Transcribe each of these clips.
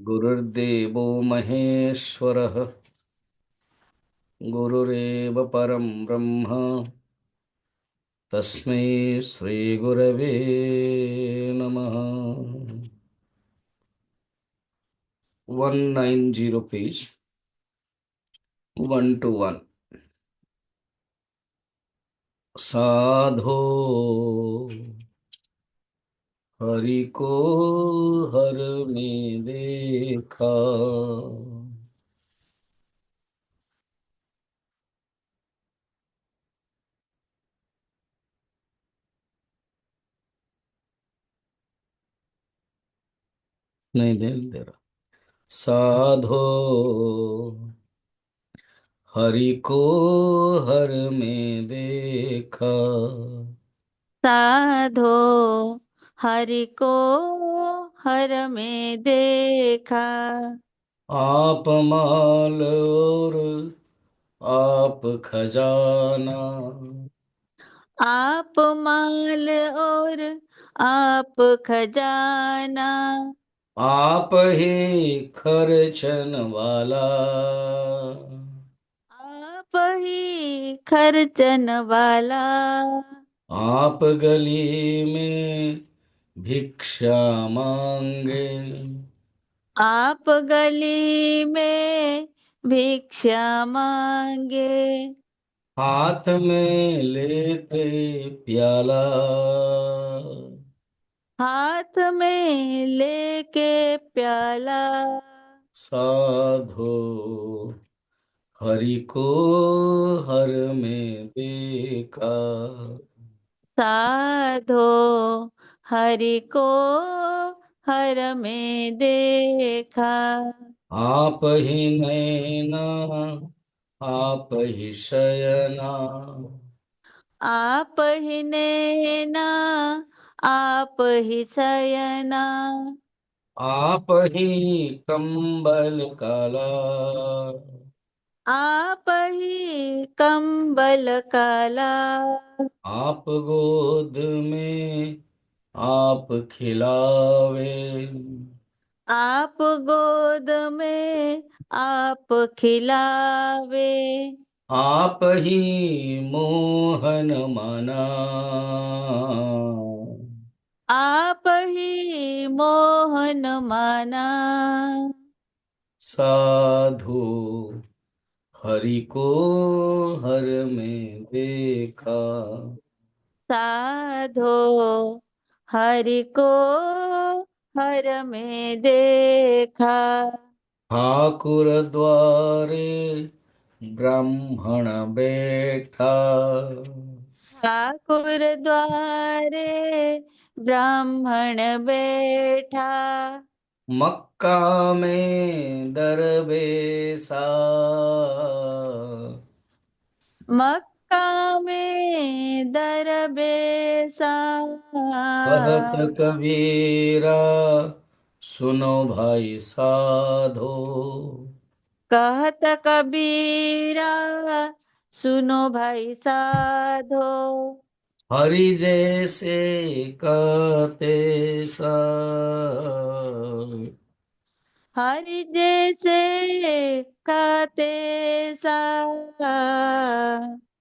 गुरुर्देवो महेश्वरः गुरुरेव परं ब्रह्म तस्मै श्रीगुरवे नमः। 190 पेज 1 to 1। साधो हरि को हर में देखा। नहीं दे रहा। साधो हरि को हर में देखा। साधो हरि को हर में देखा। आप माल और आप खजाना। आप माल और आप खजाना। आप ही खर्चन वाला। आप ही खर्चन वाला। आप गली में भिक्षा मांगे। आप गली में भिक्षा मांगे। हाथ में लेते प्याला। हाथ में लेके प्याला। साधो हरि को हर में देखा। साधो हरि को हर में देखा। आप ही नैना आप ही शयना। आप ही नैना आप ही शयना। आप ही कंबल काला। आप ही कंबल काला। आप गोद में आप खिलावे। आप गोद में आप खिलावे। आप ही मोहन मना। आप ही मोहन माना। साधु हरि को हर में देखा। साधो हरि को हर में देखा। ठाकुर द्वारे ब्राह्मण बैठा। ठाकुर द्वारे ब्राह्मण बैठा। मक्का में दरवेसा। मक्का में दरबेसा। कहत कबीरा सुनो भाई साधो। कहत कबीरा सुनो भाई साधो। हरि जैसे कहते सा। हरि जैसे कहते सा।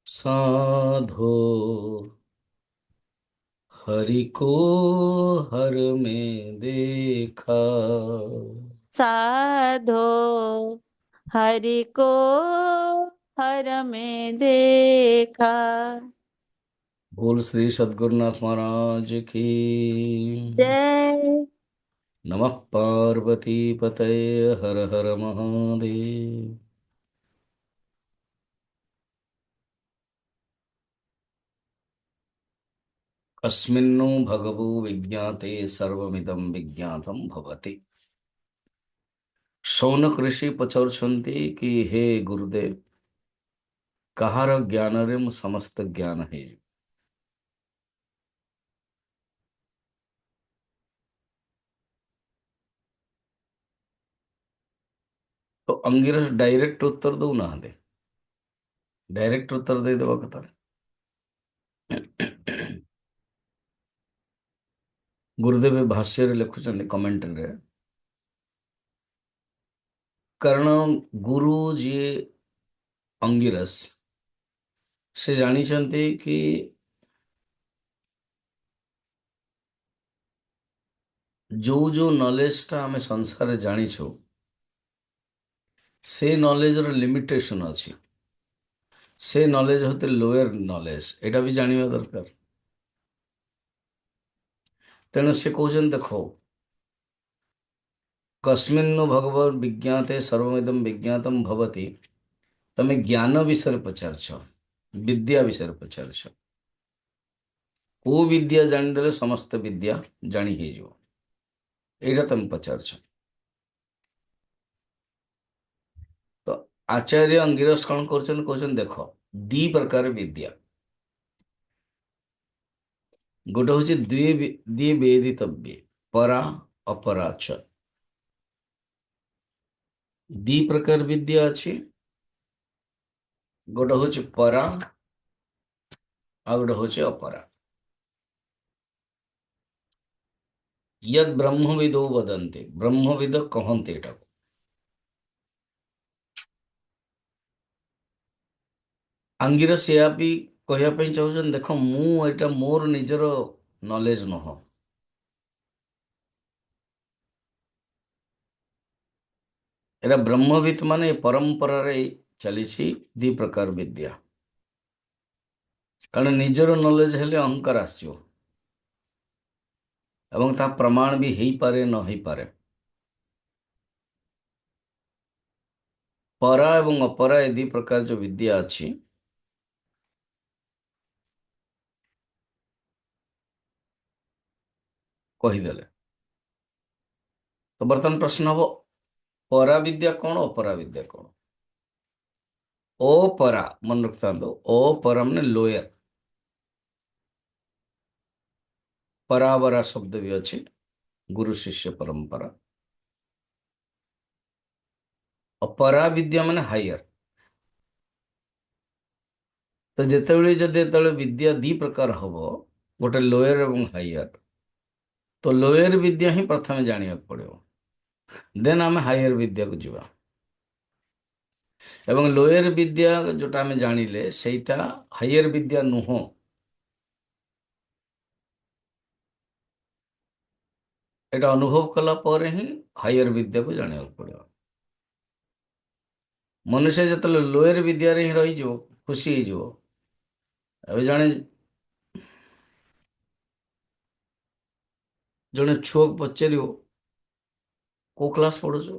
साधो हरि को हर में देखा। साधो हरि को हर में देखा। बोल श्री सद्गुरुनाथ महाराज की। जय। नमः पार्वती पतये हर हर महादेव। अस्मिन्नु भगवो विज्ञाते सर्वमिदं विज्ञातं भवति। शौनक ऋषि पचारुଛନ୍ତି कि हे गुरुदेव କାହାର ଜ୍ଞାନରେ ମୁଁ ସମସ୍ତ ଜ୍ଞାନ ହେଇଯିବି। तो अंगिरस डायरेक्ट उत्तर ଦଉନାହାନ୍ତି। डायरेक्ट उत्तर ଦେଇଦେବା କଥା। ଗୁରୁଦେବ ଭାଷ୍ୟରେ ଲେଖୁଛନ୍ତି କମେଣ୍ଟରେ କାରଣ ଗୁରୁ ଯିଏ ଅଙ୍ଗିରସ ସେ ଜାଣିଛନ୍ତି କି ଯୋଉ ନଲେଜଟା ଆମେ ସଂସାରରେ ଜାଣିଛୁ ସେ ନଲେଜର ଲିମିଟେସନ ଅଛି। ସେ ନଲେଜ ହତେ ଲୋୟର ନଲେଜ, ଏଇଟା ବି ଜାଣିବା ଦରକାର। ତେଣୁ ସେ କହୁଛନ୍ତି ଦେଖ, କସ୍ମିନ୍ନୁ ଭଗବଦ୍ ବିଜ୍ଞାତେ ସର୍ବମିଦଂ ବିଜ୍ଞାତମ୍ ଭବତି। ତମେ ଜ୍ଞାନ ବିଷୟରେ ପଚାରୁଛ, ବିଦ୍ୟା ବିଷୟରେ ପଚାରୁଛ। କୋଉ ବିଦ୍ୟା ଜାଣିଦେଲେ ସମସ୍ତ ବିଦ୍ୟା ଜାଣି ହେଇଯିବ, ଏଇଟା ତମେ ପଚାରୁଛ। ତ ଆଚାର୍ଯ୍ୟ ଅଙ୍ଗିରସ କଣ କରୁଛନ୍ତି, କହୁଛନ୍ତି ଦେଖ ଦି ପ୍ରକାର ବିଦ୍ୟା। ଗୋଟେ ହଉଛି ଦ୍ୱିବେଦିତବ୍ୟ, ପରା ଅପରା च। ଦି ପ୍ରକାର ବିଦ୍ୟା ଅଛି, ଗୋଟେ ହଉଛି ପରା ଆଉ ଗୋଟେ ହଉଛି ଅପରା। ୟଦ୍ ବ୍ରହ୍ମବିଦୋ ବଦନ୍ତି, ବ୍ରହ୍ମବିଦ କହନ୍ତି ଏଟାକୁ। ଅଙ୍ଗିରସ ଏୟା ବି କହିବା ପାଇଁ ଚାହୁଁଛନ୍ତି ଦେଖ ଏଇଟା ମୋର ନିଜର ନଲେଜ ନୁହଁ। ଏରା ବ୍ରହ୍ମବିତ ମାନେ ପରମ୍ପରାରେ ଚାଲିଛି ଦି ପ୍ରକାର ବିଦ୍ୟା। କାରଣ ନିଜର ନଲେଜ ହେଲେ ଅହଙ୍କାର ଆସିଯିବ ଏବଂ ତା ପ୍ରମାଣ ବି ହେଇପାରେ ନ ହେଇପାରେ। ପରା ଏବଂ ଅପରା ଏ ଦି ପ୍ରକାର ଯୋଉ ବିଦ୍ୟା ଅଛି, କହିଦେଲେ ତ ବର୍ତ୍ତମାନ ପ୍ରଶ୍ନ ହବ ପରା ବିଦ୍ୟା କଣ, ଅପରା ବିଦ୍ୟା କଣ? ଅପରା ମନେ ରଖିଥାନ୍ତୁ, ଅପରା ମାନେ ଲୋୟର। ପରାବରା ଶବ୍ଦ ବି ଅଛି, ଗୁରୁ ଶିଷ୍ୟ ପରମ୍ପରା। ଅପରା ବିଦ୍ୟା ମାନେ ହାଇୟର। ତ ଯେତେବେଳେ ବିଦ୍ୟା ଦି ପ୍ରକାର ହବ, ଗୋଟେ ଲୋୟର ଏବଂ ହାଇୟର, ତ ଲୋୟର ବିଦ୍ୟା ହିଁ ପ୍ରଥମେ ଜାଣିବାକୁ ପଡିବ, ଦେନ୍ ଆମେ ହାଇୟର ବିଦ୍ୟାକୁ ଯିବା। ଏବଂ ଲୋୟର ବିଦ୍ୟା ଯୋଉଟା ଆମେ ଜାଣିଲେ ସେଇଟା ହାଇୟର ବିଦ୍ୟା ନୁହଁ। ଏଟା ଅନୁଭବ କଲା ପରେ ହିଁ ହାଇୟର ବିଦ୍ୟାକୁ ଜାଣିବାକୁ ପଡିବ। ମନୁଷ୍ୟ ଯେତେବେଳେ ଲୋୟର ବିଦ୍ୟାରେ ହିଁ ରହିଯିବ, ଖୁସି ହେଇଯିବ। ଏବେ ଜଣେ ଛୁଆକୁ ପଚାରିବ କୋଉ କ୍ଲାସ ପଢୁଛୁ,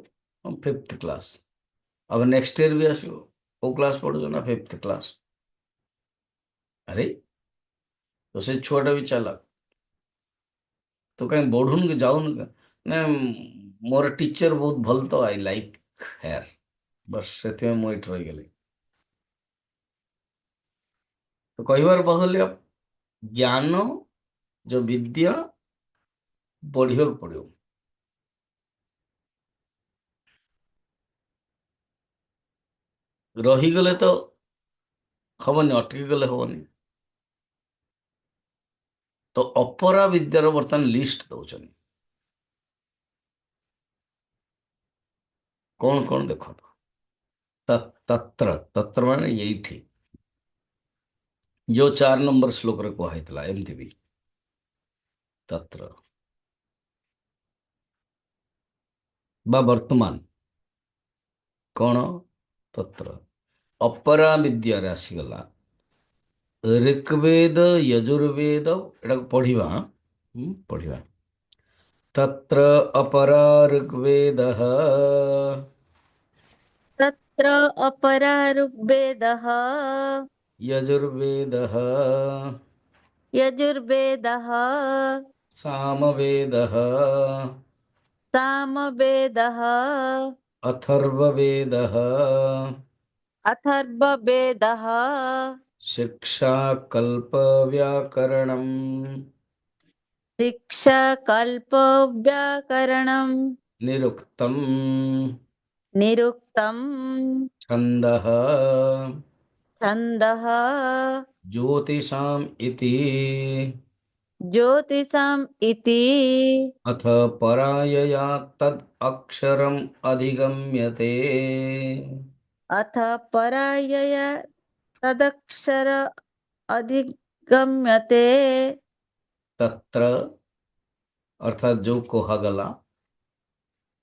5th କ୍ଲାସ। अब नेक्स्ट ईयर भी आसो, କୋଉ କ୍ଲାସ ପଢୁଛ ନା 5th କ୍ଲାସ। ଆରେ ତ ସେ ଛୁଆଟା ବି ଚାଲାକ, ତ କାହିଁ ବଢୁନି କି ଯାଉନି କି? ନା ମୋର ଟିଚର ବହୁତ ଭଲ ତ ଆଇ ଲାଇକ୍ ହେୟାର, ବସ୍ ସେଥିପାଇଁ ମୁଁ ଏଇଠି ରହିଗଲି। ତ କହିବାର ବାହୁଲ୍ୟ, ଜ୍ଞାନ ଯୋଉ ବିଦ୍ୟା ବଢିବାକୁ ପଡିବ। ରହିଗଲେ ତ ହବନି, ଅଟକି ଗଲେ ହବନି। ତ ଅପରା ବିଦ୍ୟାର ବର୍ତ୍ତମାନ ଲିଷ୍ଟ ଦଉଛନ୍ତି। କଣ କଣ ଦେଖନ୍ତୁ, ତତ୍ର ମାନେ ଏଇଠି ଯୋଉ 4 ନମ୍ବର ଶ୍ଲୋକରେ କୁହାହେଇଥିଲା, ଏମିତି ବି ତତ୍ର ବା ବର୍ତ୍ତମାନ କଣ ତତ୍ର ଅପରା ବିଦ୍ୟାରେ ଆସିଗଲା ऋग्वेद यजुर्वेଦ, ଏଟାକୁ ପଢିବା ପଢିବା। तत्र अपरा ऋग्वेदः तत्र अपरा ऋग्वेदः यजुर्वेदः यजुर्वेदः सामवेदः सामवेदः अथर्ववेदः अथर्ववेदः शिक्षाकल्पव्याकरणम् शिक्षाकल्पव्याकरणम् निरुक्तम् निरुक्तम् छन्दः छन्दः ज्योतिषाम् इति ज्योतिषाम् इति अथ परायया तद् अक्षरम् अधिगम्यते। अथ परायया तदक्षर अधिगम्यते। तत्र अर्थात जो कुहागला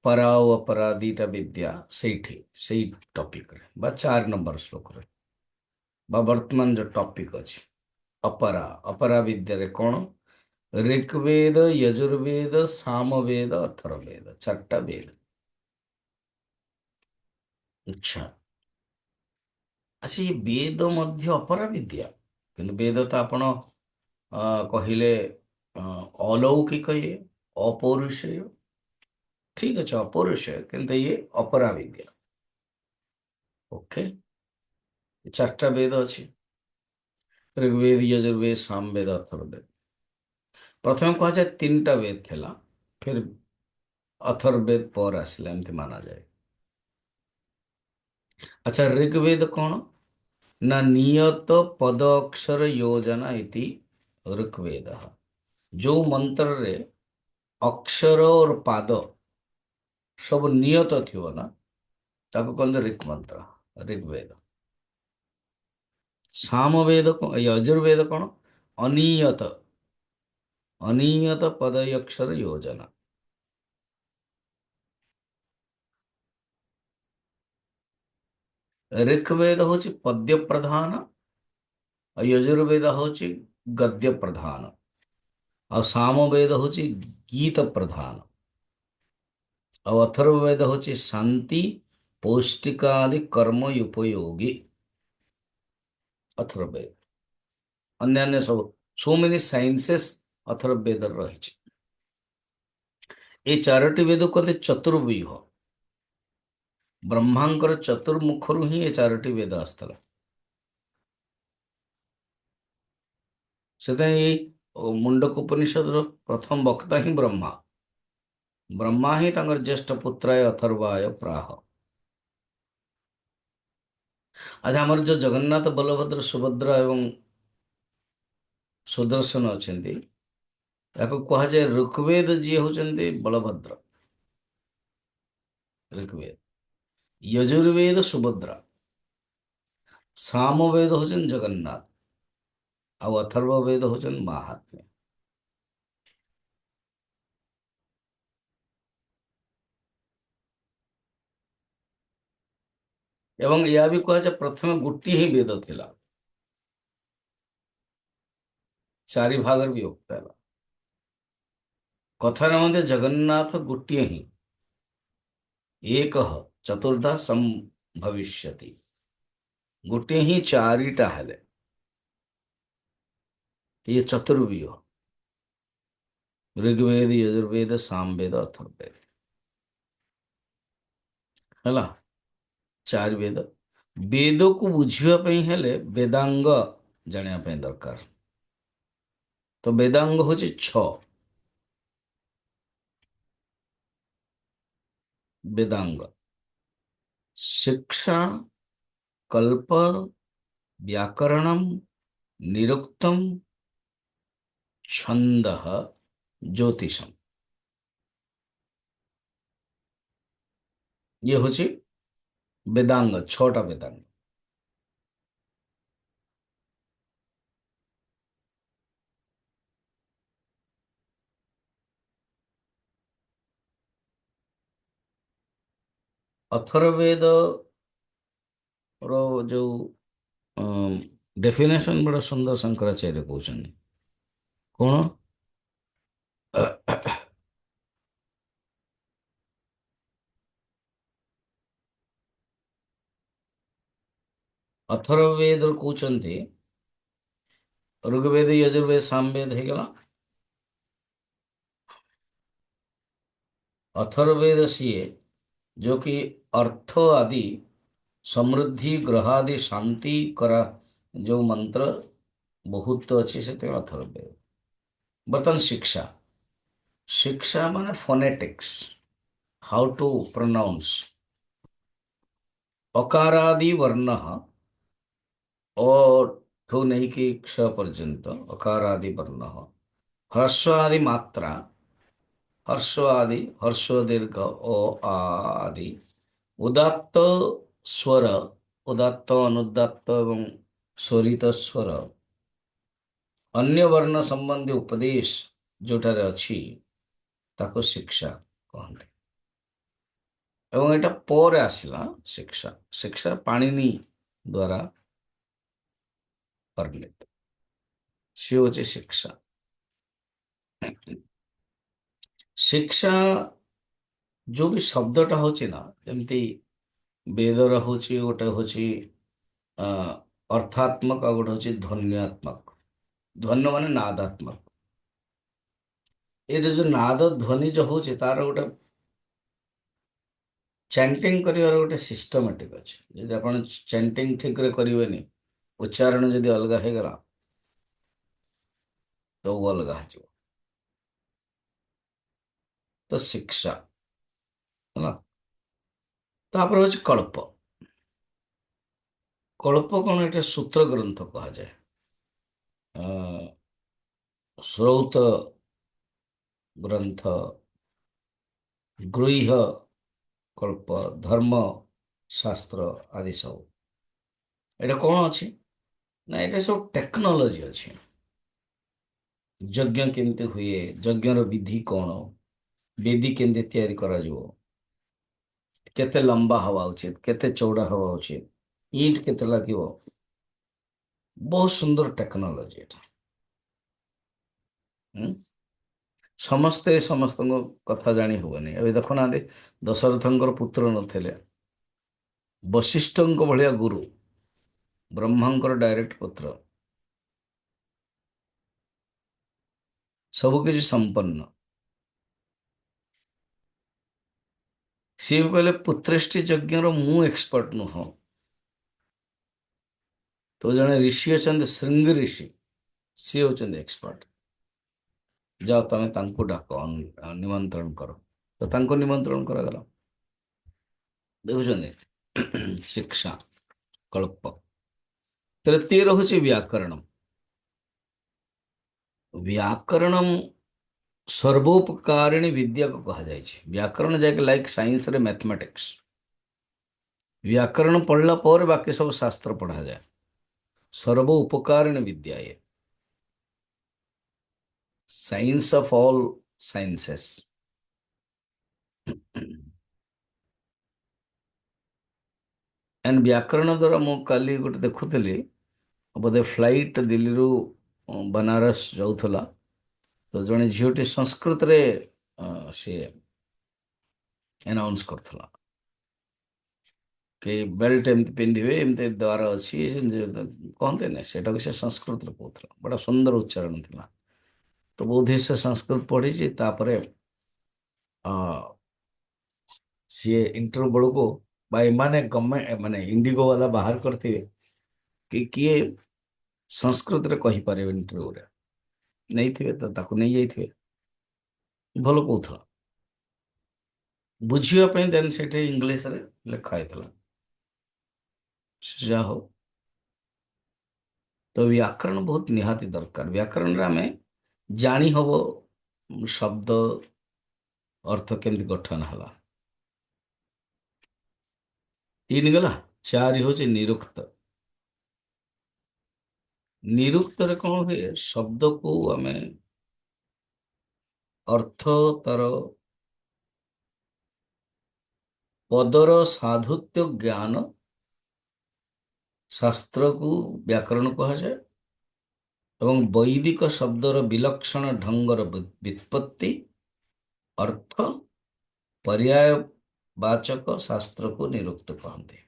परा ଓ ଅପରା ଦିଟା ବିଦ୍ୟା ସେଇଠି ସେଇ ଟପିକରେ ବା 4 ନମ୍ବର ଶ୍ଲୋକରେ ବା ବର୍ତ୍ତମାନ ଯୋଉ ଟପିକ ଅଛି ଅପରା ଅପରା ବିଦ୍ୟାରେ କଣ ऋग्वेद यजुर्वेद सामवेद अथर्ववेद 4ଟା ବେଦ। ଆଚ୍ଛା ଆଚ୍ଛା ये ବେଦ ମଧ୍ୟ ଅପରା ବିଦ୍ୟା କିନ୍ତୁ ବେଦ ତ ଆପଣ କହିଲେ अलौकिक ଇଏ अपौरुषेय ठीक ଅଛି अपौरुषेय କିନ୍ତୁ ଇଏ ଅପରା ବିଦ୍ୟା। ଓକେ 4ଟା ବେଦ ଅଛି ऋग्वेद यजुर्वेद सामवेद अथर्ववेद। प्रथम कहुए 3टा वेद थिला फिर अथर्ववेद पर आसला एमती माना जाए। अच्छा ऋग्वेद कौन ना नियत पद अक्षर योजना इति ऋग्वेद जो मंत्र रे अक्षर और पाद सब नियत थिव ना ताको कहते ऋग मंत्र ऋग्वेद। सामवेद यजुर्वेद कौन अनियत अनियत पद अक्षर योजना। ऋग्वेद हूँ पद्य प्रधान और यजुर्वेद हूँ गद्य प्रधान और सामवेद हूँ गीत प्रधान और अथर्ववेद हूँ शांति पौष्टिकादि कर्म उपयोगी अथर्ववेद। अन्य सब सो मेनी साइंसेस अथर्ववेद रही। ये 4टी वेद कहते चतुर्व्यूह ब्रह्मांकर चतुर्मुखर ही ये 4टी वेद आसला से मुंडक उपनिषद प्रथम वक्ता ही ब्रह्मा ब्रह्मा ही तांकर ज्येष्ठ पुत्राय अथर्वाय प्राह। अच्छा आमर जो जगन्नाथ बलभद्र सुभद्रा एवं सुदर्शन अच्छा कह जाए ऋग्वेद जी होचंती बलभद्र ऋग्वेद यजुर्वेद सुभद्रा सामवेद होचन जगन्नाथ और अथर्ववेद होचन महात्म्य। एवं या भी कह प्रथम गोटे ही वेद थिला 4 भाग विभक्त है कथार मध्य जगन्नाथ गोटे ही एक चतुर्धा संभविष्यति गोटे ही 4टा हेले ये चतुर्व्यूह ऋग्वेद यजुर्वेद सामवेद अथर्ववेद है 4 वेद। वेद को बुझापी हेले वेदांग जानापी दरकार तो वेदांग हूँ 6 वेदांग शिक्षा कल्प व्याकरणम निरुक्तम छंद ज्योतिषम ये हूँ वेदांग 6टा वेदांग। अथर्ववेद रो जो डेफिनेशन बड़ा सुंदर शंकराचार्य कहते कौन अथर्ववेद कहते ऋग्वेद यजुर्वेद सामवेद हो गला अथर्ववेद सीए जो कि अर्थ आदि समृद्धि ग्रह आदि शांति करा जो मंत्र बहुत अच्छी से अथर्ववेद। बर्तन शिक्षा शिक्षा माने फोनेटिक्स हाउ टू प्रोनाउंस अकारादि वर्ण और ठो नहीं कि क्ष पर्यंत अकारादि वर्ण हर्ष आदि मात्रा, हर्ष आदि, हर्ष दीर्घ ओ आदि, उदात्त स्वर, उदात्त अनुदात्त एवं स्वरित स्वर, अन्य वर्ण संबंधी उपदेश जोटारे अछि ताको शिक्षा कहते। एवं एटा पर आसला शिक्षा, शिक्षा पाणिनि द्वारा वर्णित, सी होची शिक्षा। शिक्षा जो भी शब्दटा होची ना, जेमती वेदर होची गोटे होची अर्थात्मक और गोटे होची ध्वन्यात्मक। ध्वन्य माने नादात्मक। ये जो नाद ध्वनि जो होची तार गोटे चैंटिंग करिवार गोटे सिस्टमेटिक अछि। यदि आपण चैंटिंग ठीक रे करिवेनी, उच्चारण यदि अलग हे गला तो वो अलग हो। तो शिक्षा है। तापर होची कल्प। कल्प कौन एक सूत्र ग्रंथ कहा जाए। श्रौत ग्रंथ, गृह कल्प, धर्म शास्त्र आदि सब एटा कौन अच्छी ना, ये सब टेक्नोलॉजी अच्छी। यज्ञ केमती हुए, यज्ञर विधि कौन, वेदी केमती तैयारी करा जिवो, केते लंबा हवा उचित, केते चौड़ा हवा उचित, ईंट केते लागिवो, बहुत सुंदर टेक्नोलॉजी एटा। समस्ते समस्त कथा जानी होबनी। अभी देखुना दशरथंकर पुत्र नथिले, वशिष्ठ भाया गुरु, ब्रह्मांकर डायरेक्ट पुत्र, सबकिछि संपन्न। सी कहले पुत्रेष्टि यज्ञ मु एक्सपर्ट नुह, तो जड़े ऋषि अच्छा श्रृंग ऋषि, सी होचंद एक्सपर्ट। जाओ तमें तांको डाक, निमंत्रण करो। तो तांको निमंत्रण करागला। देखुଛନ୍ତି शिक्षा कल्प। तृतीय रहुछि व्याकरणम। व्याकरणम सर्वोपकारिणी विद्या को कहा जाए। व्याकरण जाके लाइक साइंस रे मैथमेटिक्स। व्याकरण पढ़ला पर बाकी सब शास्त्र पढ़ा जाए। सर्वोपकारिणी विद्या ये, science of all sciences. And व्याकरण द्वारा मु काली गोटे देखुली, बोधे फ्लाइट दिल्ली रु बनारस जाऊला, तो जड़े झीटी संस्कृत रे सी एनाउंस करथला कि बेल्ट एमती पिंधिबे, एमती द्वार अच्छी कहते ना, सेटा को से संस्कृत रे कहथला। बड़ा सुंदर उच्चारण थिला। तो बोधे से संस्कृत पढ़ी, तापरे सी इंटरव्यू बेलू को माने गवर्नमेंट माने इंडिगो वाला बाहर करते कि किए संस्कृत रे कहि पारे इंटरव्यू रे नहीं थे, तो ताको नहीं जाइथिबे। भलो कहथला बुझिया पे, देन सेठे इंग्लिश रे लिखा हैतला। जा हो, तो व्याकरण बहुत निहाती दरकार। व्याकरण रे हमें जानी हबो शब्द अर्थ केमती गठन हला। तीन गला, चारि होचे निरुक्त। निरुक्त रे कौन हुए, शब्द को हमें अर्थ तार पदर साधुत्य ज्ञान, शास्त्र को व्याकरण कहा जाए, एवं वैदिक शब्दर विलक्षण ढंगर व्युत्पत्ति, अर्थ, पर्याय वाचक शास्त्र को निरुक्त कहते।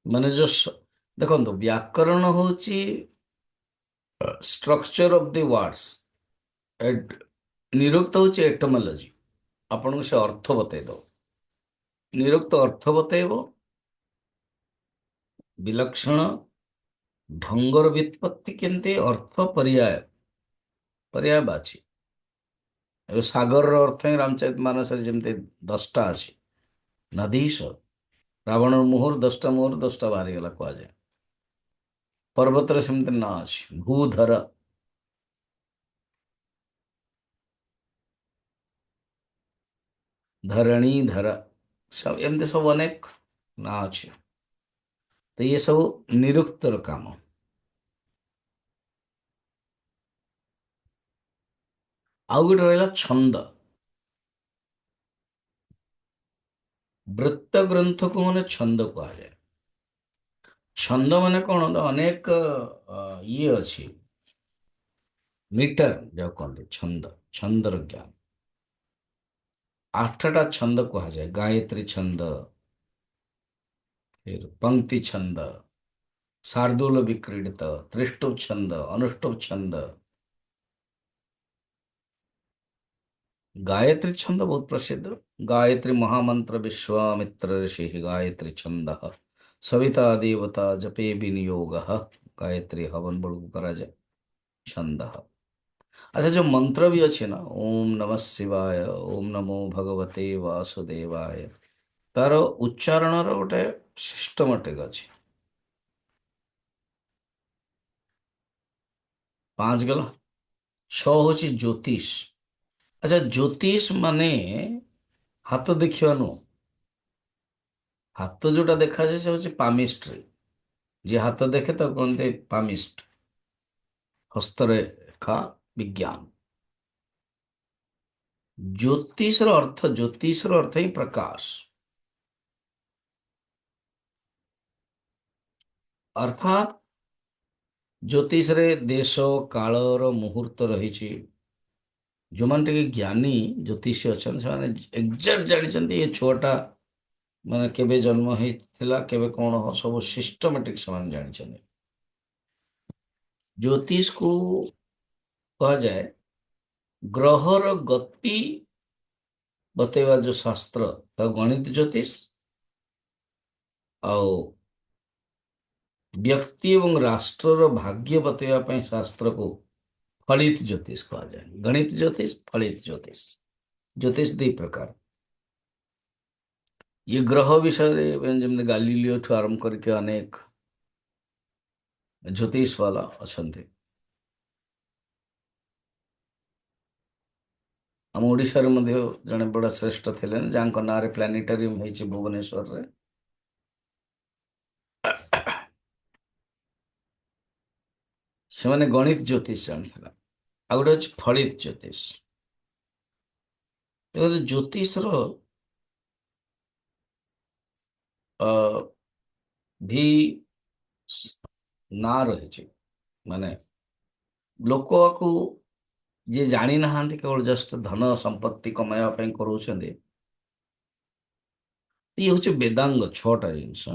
माने जो देखो व्याकरण होची स्ट्रक्चर ऑफ द वर्ड्स, निरुक्त होची एटमोलॉजी। आपन को से अर्थ बतै दो, निरुक्त अर्थ बतैबो, विलक्षण ढंगर व्युत्पत्ति केमते, अर्थ पर्याय पर्यायवाची। सागर अर्थ ही रामचरित मानस जमते 10टा अच्छी। नदीश रावण मुहर 10टा मुहर 10टा बाहरी गला कह जाए। पर्वतर सेमती ना अछि भूधर, धरणीधर, सब एमती सब अनेक ना अछि। तो ये सब निरुक्तर काम। आउ गोटे रहा छंद। वृत्त ग्रंथ को माने छंद कहा जाए। छंद माने कौन, तो अनेक ये अच्छी मीटर जो कहते छंद, छंदर ज्ञान। 8टा छंद कहा जाए, गायत्री छंद, फिर पंक्ति छंद, शार्दूल विक्रीडित, त्रिष्टुप छंद, अनुष्टुप छंद। गायत्री छंद बहुत प्रसिद्ध। गायत्री महामंत्र विश्वामित्र ऋषि गायत्री छंद सविता देवता जपे विनियोग गायत्री हवन बड़ू करा जाए छंद। अच्छा, जो मंत्र भी अच्छे ना, ओम नमः शिवाय, ओम नमो भगवते वासुदेवाय, तार उच्चारण गोटे सिस्टमेटिक अच्छे। 5 गला। 6 हूँ ज्योतिष। अच्छा, ज्योतिष माने हाथ देखिवा नु, हाथ जोटा देखा जाए से हूँ पामिस्ट्री। जे हाथ देखे तो कहते पामिस्ट, हस्तरेखा विज्ञान। ज्योतिष अर्थ ही प्रकाश। अर्थात ज्योतिष रे देश कालर मुहूर्त रही। जो माने टिके ज्ञानी ज्योतिषी अच्छा से एक्जाक्ट जानते ये छुआटा माने केबे जन्म होइथिला, केबे कौन हो, सब सिस्टमेटिक से जानते। ज्योतिष को कहा जाए ग्रहर गति बतेवा जो शास्त्र, तो गणित ज्योतिष। आउ व्यक्ति एवं राष्ट्रर भाग्य बतेवा ପାଇଁ शास्त्र को फलित ज्योतिष कहा जाए। गणित ज्योतिष, फलित ज्योतिष। ज्योतिष 2 प्रकार। ये ग्रह विषय जमी गालीलियो ठू आरंभ करके अनेक ज्योतिष वाला अच्छा। आम ओडिशा रे मध्य जड़े बड़ा श्रेष्ठ थे जहाँ ना प्लानेटोरियम है भुवनेश्वर रे। से माने गणित ज्योतिष जानता। आ गोटे अच्छे फलित ज्योतिष। देखो ज्योतिष भी ना रही माने लोक को जे जानी ना केवल जस्ट धन संपत्ति कमाया करूँ। ये हूँ वेदांग 6टा जिनस।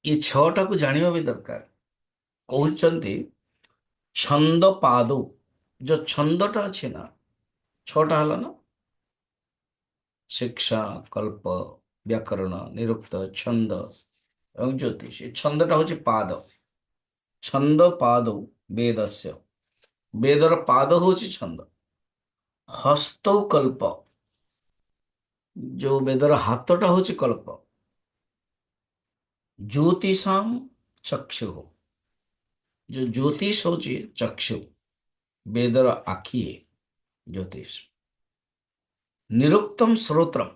ये 6टा को जानिबा भी दरकार। कहते छंद पाद, जो छंदटा अच्छे ना 6टा हला ना, शिक्षा, कल्प, व्याकरण, निरुक्त, छंद एवं ज्योतिष। छंदटा हूँ पाद। छंद पाद वेदस्य, वेदर पाद हूँ छंद। हस्त कल्प, जो वेदर हाथटा हूँ कल्प। ज्योतिषाम चक्षु, जो ज्योतिष हूँ चक्षु, वेदर आखि है ज्योतिष। निरुक्तम श्रोत्रम,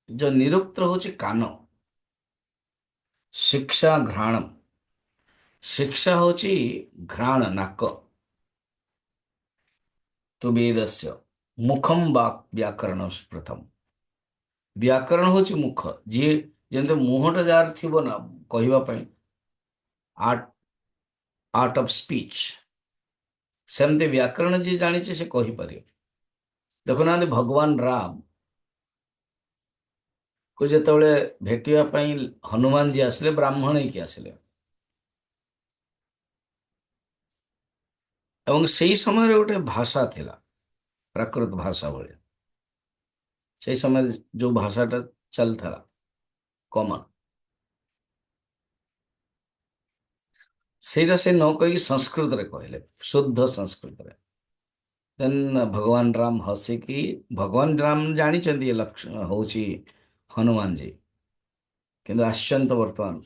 जो निरुक्त हूँ कान। शिक्षा घ्राणम, शिक्षा हूँ घ्राण नाक। तो वेदस्य मुखम वाक् व्याकरण प्रथम। व्याकरण हूँ मुख, जी जमी मुहटा जार थी ना कहवाई, आर्ट आर्ट ऑफ स्पीच, सेमती व्याकरण जी जानी से कहीपर। देखुना भगवान राम को जिते भेटापी हनुमान जी आसिले, ब्राह्मण ही आसिले। एवं से समय गोटे भाषा थिला, प्राकृत भाषा भाया से समय जो भाषाटा चलता कॉमन, से न कही संस्कृत रे कहले, शुद्ध संस्कृत रे। देन भगवान राम हसिकी, भगवान राम जानी ये लक्ष्य हूँ हनुमान जी, किंतु आश्चर्य वर्तमान।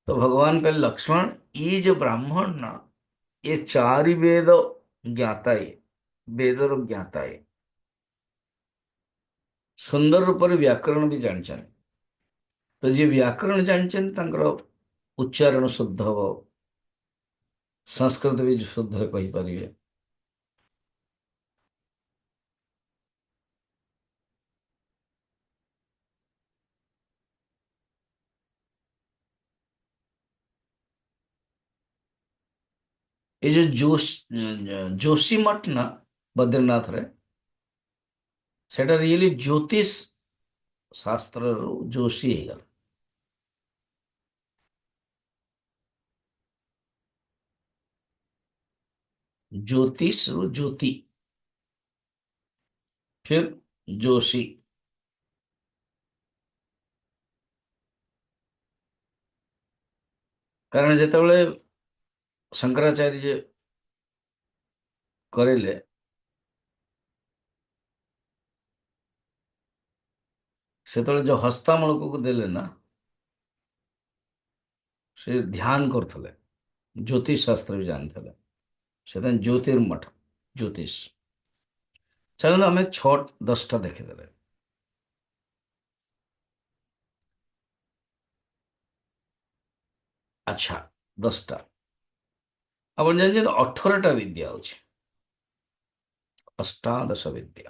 तो भगवान कहले लक्ष्मण, ये जो ब्राह्मण ना, ये चारि वेद ज्ञाता है, वेदर ज्ञाता है, सुंदर रूप व्याकरण भी जानछन। तो जे व्याकरण जानछन तांकर उच्चारण शुद्ध हो, संस्कृत भी शुद्ध कहि परिबे। ये जो जोशी मठ ना बद्रीनाथ रे, सेटा रियली ज्योतिष शास्त्र जोशी है। ज्योतिष ରୁ ज्योति, फिर जोशी। कारण ଯେତେବେଳେ ଶଙ୍କରାଚାର୍ଯ୍ୟ କରିଲେ, ସେତେବେଳେ ଯୋଉ ହସ୍ତାମଳକକୁ ଦେଲେ ନା, ସେ ଧ୍ୟାନ କରୁଥିଲେ, ज्योतिष शास्त्र भी जानते, से ज्योतिर्मठ ज्योतिष। चलो आम 6-10टा देखीदे। अच्छा, 10टा आप जानते 18टा विद्या होची, अष्टादश विद्या।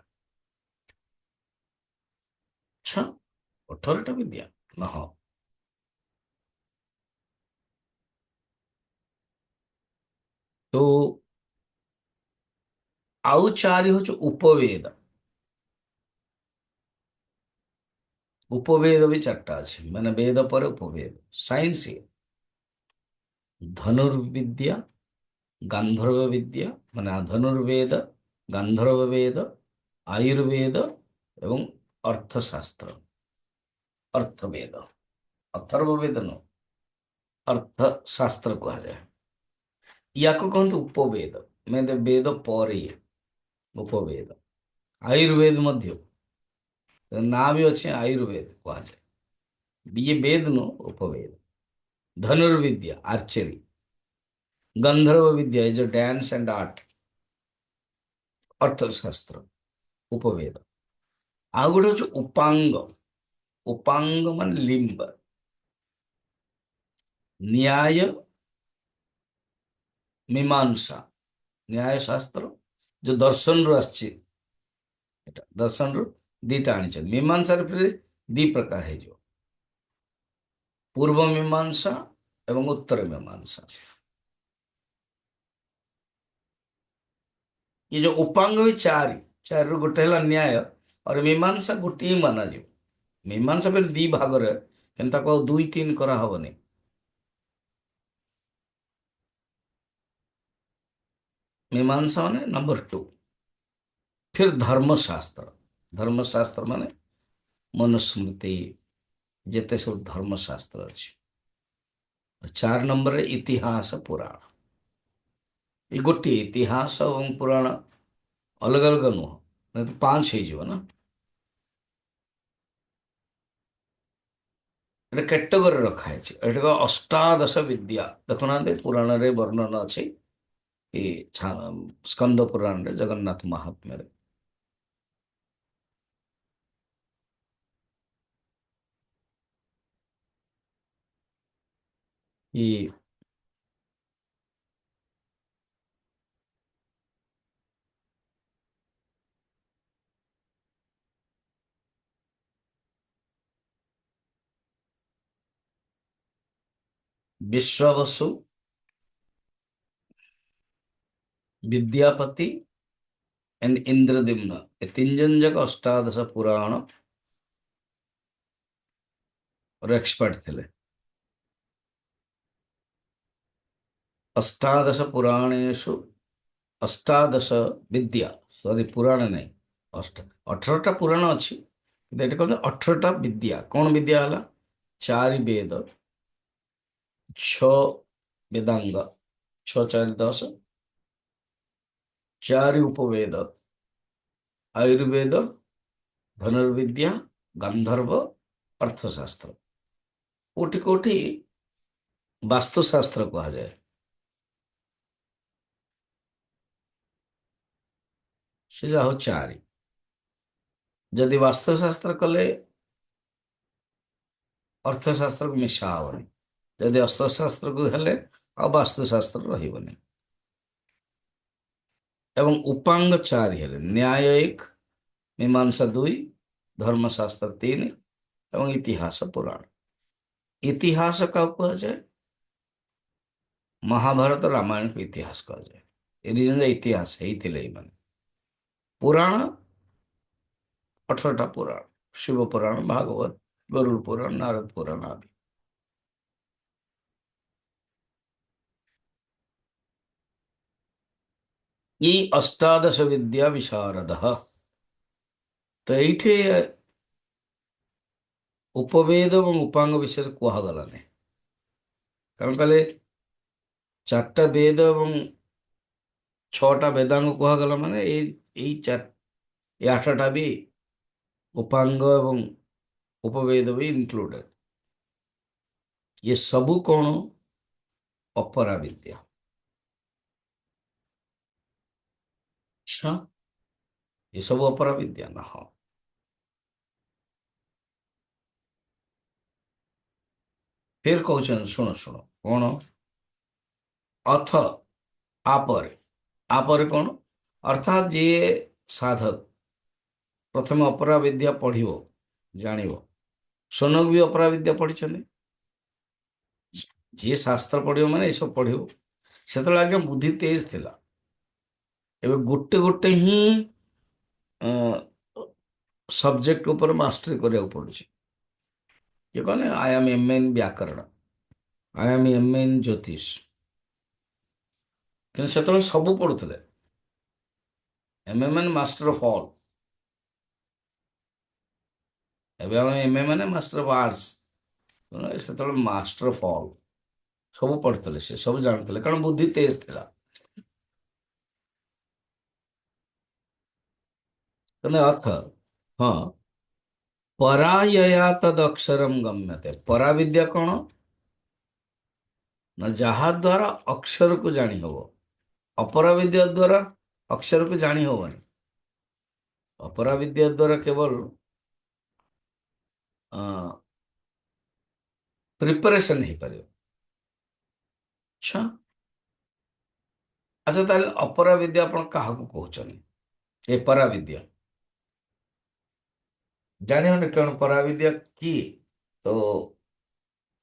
अच्छा, 18टा विद्या ना? हाँ। तो आउ 4 हूँ उपवेद। उपवेद भी 4टा अच्छे, माने वेद पर उपवेद। साइंस धनुर्विद्या, गांधर्व विद्या माने धनुर्वेद, गांधर्व वेद, आयुर्वेद एवं अर्थशास्त्र। अर्थवेद, अथर्ववेद न, अर्थशास्त्र कहा जाए। या को कहते उपवेद, मैं वेद पर ही उपवेद। आयुर्वेद मध्य ना भी अच्छे, आयुर्वेद कहा जाए। ये वेद नो उपवेद। धनुर्विद्या आर्चरी, गंधर्व विद्या जो डांस एंड आर्ट, अर्थशास्त्र उपवेद। आ गोटे हूँ उपांग। उपांग मान लिंब, न्याय मीमांसा, न्याय शास्त्र जो दर्शन रु आछि, दर्शन रु दीटा आनी। मीमांसा फिर दी प्रकार है, जो पूर्व मीमांसा एवं उत्तर मीमांसा। ये जो उपांग भी 4, 4 रु गोटे है न्याय, और मीमांसा गोटे ही माना जो। मीमांसा फिर दी भाग रे, किंतु 2-3 करा हबनी। मीमांसा माने नंबर 2। फिर धर्मशास्त्र। धर्मशास्त्र माने मनुस्मृति, जेते सब धर्मशास्त्र अच्छे। 4 नंबर रे इतिहास पुराण। ये गोटे इतिहास और पुराण अलग अलग नुह, नहीं तो 5 हो ना। ये कैटेगोरी रखा है, अष्टादश विद्या। देखुना पुराण रे वर्णन अच्छी, स्कंद पुराण रे जगन्नाथ महात्म्य रे। ये विश्वावसु, विद्यापति एंड इंद्रद्युम्न, ये 3 जन जाक अष्टादश पुराण और एक्सपर्ट थे। अष्टादश पुराणेषु अष्टादश विद्या, सॉरी पुराण नहीं, 18टा पुराण अच्छी, ये कहते 18टा विद्या। कौन विद्या है? 4 वेद, 6 वेदांग, 6-4-10, 4 उपवेद, आयुर्वेद, ଧନୁର୍ବିଦ୍ୟା, ଗାନ୍ଧର୍ବ, ଅର୍ଥଶାସ୍ତ୍ର। କୋଉଠି କୋଉଠି ବାସ୍ତୁଶାସ୍ତ୍ର କୁହାଯାଏ। ସେ ଯାହା ହଉ ଚାରି। ଯଦି ବାସ୍ତୁଶାସ୍ତ୍ର କଲେ ଅର୍ଥଶାସ୍ତ୍ରକୁ ମିଶା ହବନି, ଯଦି ଅସ୍ତ୍ରଶାସ୍ତ୍ରକୁ ହେଲେ ଆଉ ବାସ୍ତୁଶାସ୍ତ୍ର ରହିବନି। ଏବଂ ଉପାଙ୍ଗ ଚାରି ହେଲେ ନ୍ୟାୟ 1, ମୀମାଂସା 2, ଧର୍ମଶାସ୍ତ୍ର 3 ଏବଂ ଇତିହାସ ପୁରାଣ। ଇତିହାସ କାହାକୁ କୁହାଯାଏ? ମହାଭାରତ ରାମାୟଣକୁ ଇତିହାସ କୁହାଯାଏ। ଏ ଦି ଜଣ ଇତିହାସ ହେଇଥିଲେ ଏଇମାନେ। ପୁରାଣ 18ଟା ପୁରାଣ, ଶିବ ପୁରାଣ, ଭାଗବତ, ଗରୁଡ଼ ପୁରାଣ, ନାରଦ ପୁରାଣ ଆଦି। ଇ ଅଷ୍ଟାଦଶ ବିଦ୍ୟା ବିଶାରଦ। ତ ଏଇଠି ଉପବେଦ ଏବଂ ଉପାଙ୍ଗ ବିଷୟରେ କୁହାଗଲାନି, କାରଣ କହିଲେ 4ଟା ବେଦ ଏବଂ 6ଟା ବେଦାଙ୍ଗ କୁହାଗଲା, ମାନେ ଏଇ 8ଟା ବି ଉପାଙ୍ଗ ଏବଂ ଉପବେଦ ବି ଇନକ୍ଲୁଡେड। ये ସବୁ କଣ? ଅପରା ବିଦ୍ୟା। ଆଚ୍ଛା, ये ସବୁ ଅପରା ବିଦ୍ୟା ନା? ହଁ। ଫେର କହୁଛନ୍ତି, ଶୁଣ ଶୁଣ କଣ? ଅଥ ଆପରେ, ଆପରେ କଣ? ଅର୍ଥାତ୍ ଯିଏ ସାଧକ ପ୍ରଥମେ ଅପରା ବିଦ୍ୟା ପଢିବ, ଜାଣିବ। ସୋନକ ବି ଅପରା ବିଦ୍ୟା ପଢିଛନ୍ତି। ଯିଏ ଶାସ୍ତ୍ର ପଢିବ ମାନେ ଏସବୁ ପଢିବ। ସେତେବେଳେ ଆଜ୍ଞା ବୁଦ୍ଧି ତେଜ ଥିଲା। ଏବେ ଗୋଟେ ଗୋଟେ ହିଁ ସବଜେକ୍ଟ ଉପରେ ମାଷ୍ଟରୀ କରିବାକୁ ପଡୁଛି। କିଏ କହନି ଆଇ ଏମ୍ ଏମ୍ ଏନ୍ ବ୍ୟାକରଣ, ଆଇ ଏମ୍ ଏମ୍ ଏନ୍ ଜ୍ୟୋତିଷ। କିନ୍ତୁ ସେତେବେଳେ ସବୁ ପଢୁଥିଲେ। M master of all. ଏବେ ଆମେ ଏମ୍ ମାନେ ମାଷ୍ଟର ଅଫ୍ ଆର୍ଟସ। ସେତେବେଳେ ମାଷ୍ଟର ଅଫ୍ ଅଲ୍। ସବୁ ପଢୁଥିଲେ, ସେ ସବୁ ଜାଣୁଥିଲେ, କାରଣ ବୁଦ୍ଧି ତେଜ ଥିଲା। ଅର୍ଥ ହଁ, ପରାୟୟା ତଦକ୍ଷରମ୍ ଗମ୍ୟତେ। ପରା ବିଦ୍ୟା କଣ? ନା ଯାହା ଦ୍ୱାରା ଅକ୍ଷରକୁ ଜାଣି ହବ। ଅପରା ବିଦ୍ୟା ଦ୍ୱାରା ଅକ୍ଷରକୁ ଜାଣି ହବନି। ଅପରା ବିଦ୍ୟା ଦ୍ୱାରା କେବଳ ପ୍ରିପାରେସନ ହେଇପାରିବ। ଆଚ୍ଛା, ଆଚ୍ଛା, ତାହେଲେ ଅପରା ବିଦ୍ୟା ଆପଣ କାହାକୁ କହୁଛନ୍ତି? ଏ ପରା ବିଦ୍ୟା ଜାଣିବନି କଣ ପରା ବିଦ୍ୟା କିଏ? ତ